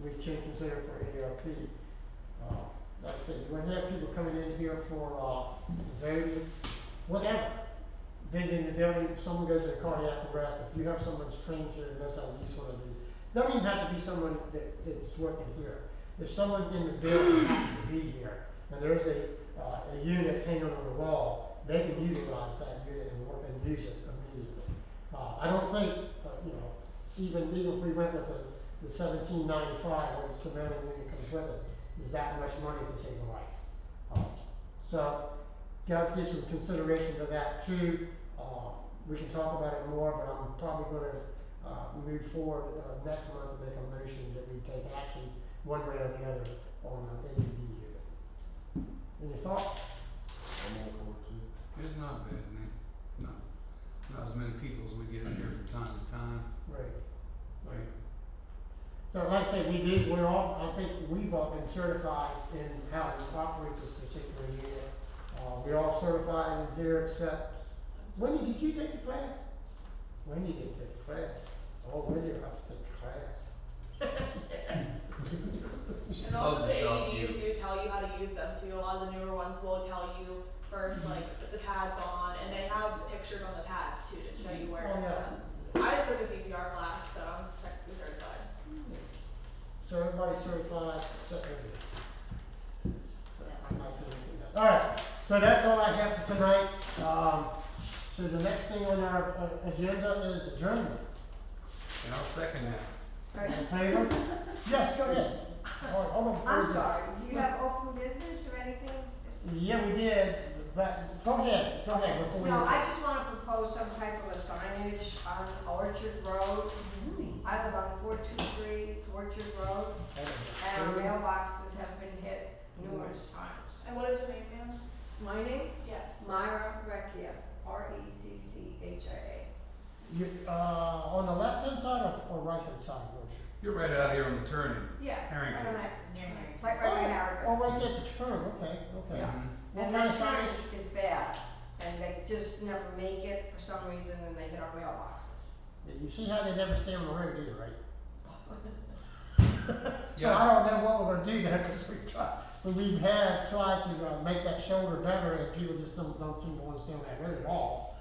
we can consider for ARP. Like I said, you want to have people coming in here for voting, whatever. Visiting the building, someone goes into cardiac arrest. If you have someone that's trained here and knows how to use one of these, doesn't even have to be someone that's working here. If someone in the building happens to be here and there's a unit hanging on the wall, they can utilize that unit and work and use it immediately. I don't think, even if we went with the $17.95, or the surrounding unit comes with it, is that much money to save a life. So, guys, give some consideration to that too. We can talk about it more, but I'm probably going to move forward next month and make a motion that we take action one way or the other on an AED unit. Any thought? I'm all for it too. It's not bad, man. No. Not as many people as we get in here from time to time. Right. Right. So like I said, I think we've all been certified in how to operate this particular unit. We're all certified in here except Wendy, did you take the class? Wendy didn't take the class. Oh, Wendy will have to take the class. And also Love the to shop AEDs do tell you how to use them too. A lot of the newer ones will tell you first, like, put the pads on, and they have pictures on the pads too to show you where Oh, it's yeah. at. I just took a CPR class, so I'm technically certified. So everybody's certified, except Wendy. So I'm not seeing anything else. All right, so that's all I have for tonight. So the next thing on our agenda is adjournment. And I'll second that. All in favor? Yes, go ahead. Hold on. I'm sorry, do you have open business or anything? Yeah, we did, but go ahead before we. No, I just wanna propose some type of a signage on Orchard Road. I live on 423 Orchard Road, and our mailboxes have been hit numerous times. And what is your name, ma'am? My name? Yes. Myra Recchia, Recchia. You, on the left-hand side or right-hand side, Orchard? You're right out here on the turning. Yeah. Harrington's. Right by Harrington. Oh, right there at the turn, okay. Yeah. Mhm. What And kind that of signage signage? is bad, and they just never make it for some reason, and they hit our mailboxes. Yeah, you see how they never stay on the road either, right? So Yeah. I don't know what we're gonna do there, cause we have tried to, make that shoulder better, and people just don't seem to wanna stay on that road at all.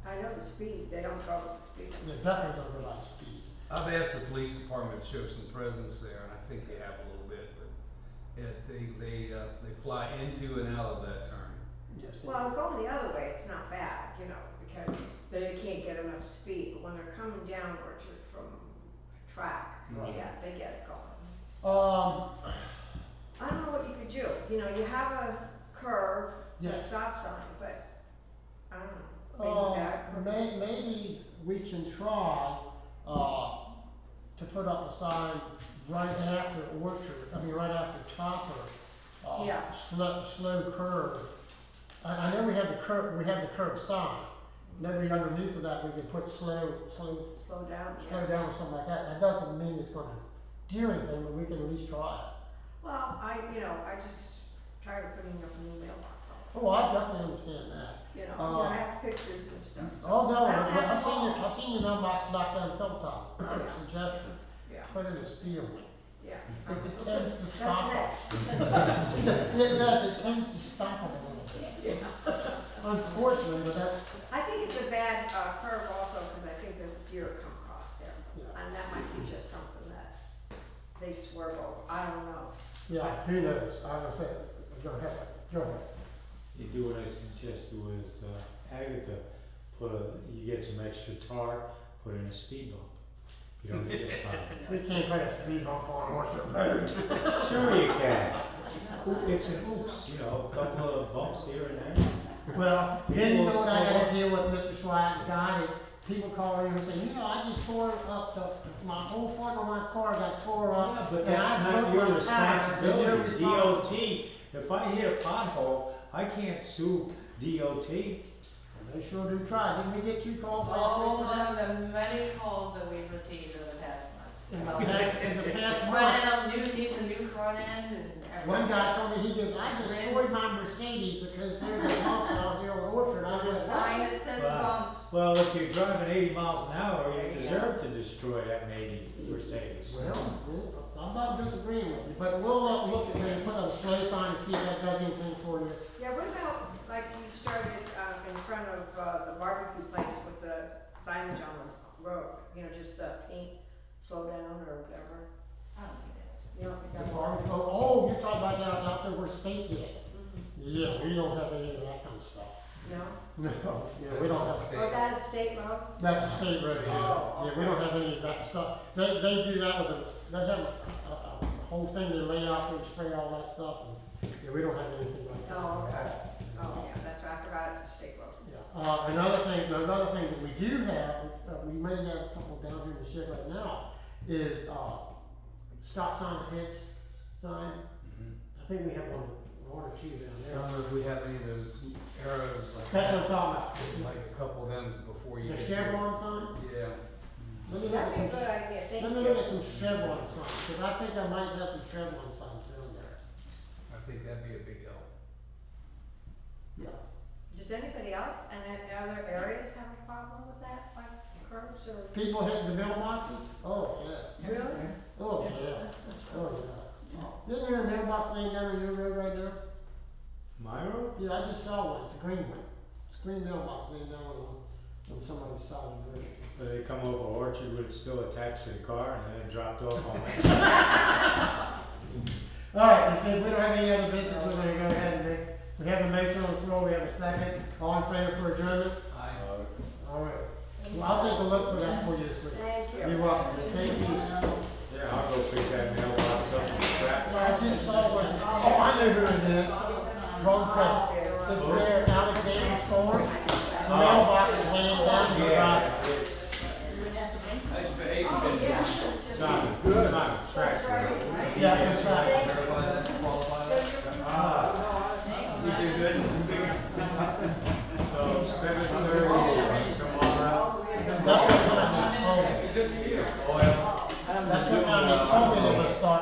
I know the speed, they don't go with the speed. They definitely don't go out of speed. I've asked the police department to show some presence there, and I think they have a little bit, but they fly into and out of that turn. Yes. they Well, do. going the other way, it's not bad, you know, because they can't get enough speed, but when they're coming down Orchard from track, Right. yeah, they get it going. Um, I don't know what you could do, you know, you have a curve, a Yes. stop sign, but, I don't know, maybe that. maybe we can try, to put up a sign right after Orchard, right after Topper. Yeah. Slow curve. I know we have the curve sign. Maybe underneath of that, we could put slow Slow down, slow yeah. down or something like that. That doesn't mean it's gonna do anything, but we can at least try it. Well, I just tired of putting up a new mailbox on, Oh, I definitely understand that. you know, I have pictures and stuff. so Oh, no, I don't but have them all. I've seen your mailbox knocked down a couple times. Suggestion, Yeah, put in a steel. yeah. It tends to That's stop next. It does, it tends to stop them a little bit. Unfortunately, but that's, I think it's a bad curve also, because I think there's a deer come across there, yeah, and that might be just something that they swerve over, I don't know. yeah, who knows, like I said, go ahead. You do what I suggest was, Agatha, you get some extra tar, put in a speed bump. You don't need a sign. We can't put a speed bump on Orchard Road. Sure you can. It's an oops, a couple of bumps here and there. Well, then you know what I gotta deal with, Mr. Swag, God, and people call in and say, I just tore up my whole front of my car got tore up. Yeah, but and that's I not broke your my tires." It's your responsibility. DOT, if I hit a pothole, I can't sue DOT. They sure do try. Didn't we get 2 calls last All week for one that? of the many calls that we've received in the past month. In the past Front month, end of needs a new front end and everything. one guy told me, he goes, I destroyed my Mercedes because there's a bump out here on Orchard. I There's a said, sign "What?" that says Wow. bump. Well, if you're driving 80 miles an hour, There you you deserve to destroy that Mercedes. Well, I'm not disagreeing with you, but we'll look at maybe put up a slow sign and see if that does anything for you. Yeah, what about, like, we started, in front of, the barbecue place with the signage on the road, just the paint, slow down or whatever? I don't think that's. You don't think The that's? barbecue, oh, you're talking about out there where state did. Mhm. Yeah, we don't have any of that kind of stuff. No? No, yeah, we don't have, Oh, that is state road? that's a state road, yeah. Oh, Yeah, we don't have any of that stuff. They do that with they have a whole thing they lay out there and spray all that stuff, and, yeah, we don't have anything like that. Oh, okay. Oh, yeah, that's right, I forgot it's a state road. Yeah, another thing that we do have, we may have a couple down here in the shed right now, is, stop sign heads sign. I think we have one or two down I there. don't know if we have any of those arrows like That's what that, I'm talking about. like a couple of them before you The get to- chevron signs? Yeah. Let me look at That'd be a some, good idea, thank let you. me look at some chevron signs, cause I think I might have some chevron signs down there. I think that'd be a big help. Yeah. Does anybody else, and then, people hitting the mailboxes? Oh, yeah. Really? Oh, yeah. Oh, yeah. Isn't there a mailbox laying down on your road right now? My road? Yeah, I just saw one. It's a green one. It's a green mailbox laying down on somebody's side of the road. They come over Orchard with it still attached to the car and then it dropped off on me. All right, if we don't have any other business, we're gonna go ahead and we have a motion on the floor, we have a second. All in favor for adjournment? All right. Well, I'll take a look for that for you this week. Thank you. You're welcome. Thank you. Yeah, I'll go pick that mailbox up in the traffic. I just saw one. Oh, I know who it is. Wrong place. It's there, Alexander's Farm. The mailbox is laying down here. It's not good. It's not a tractor. Yeah, that's right. So 7:30, come on out. That's what time they told me. That's what time they told me they would start.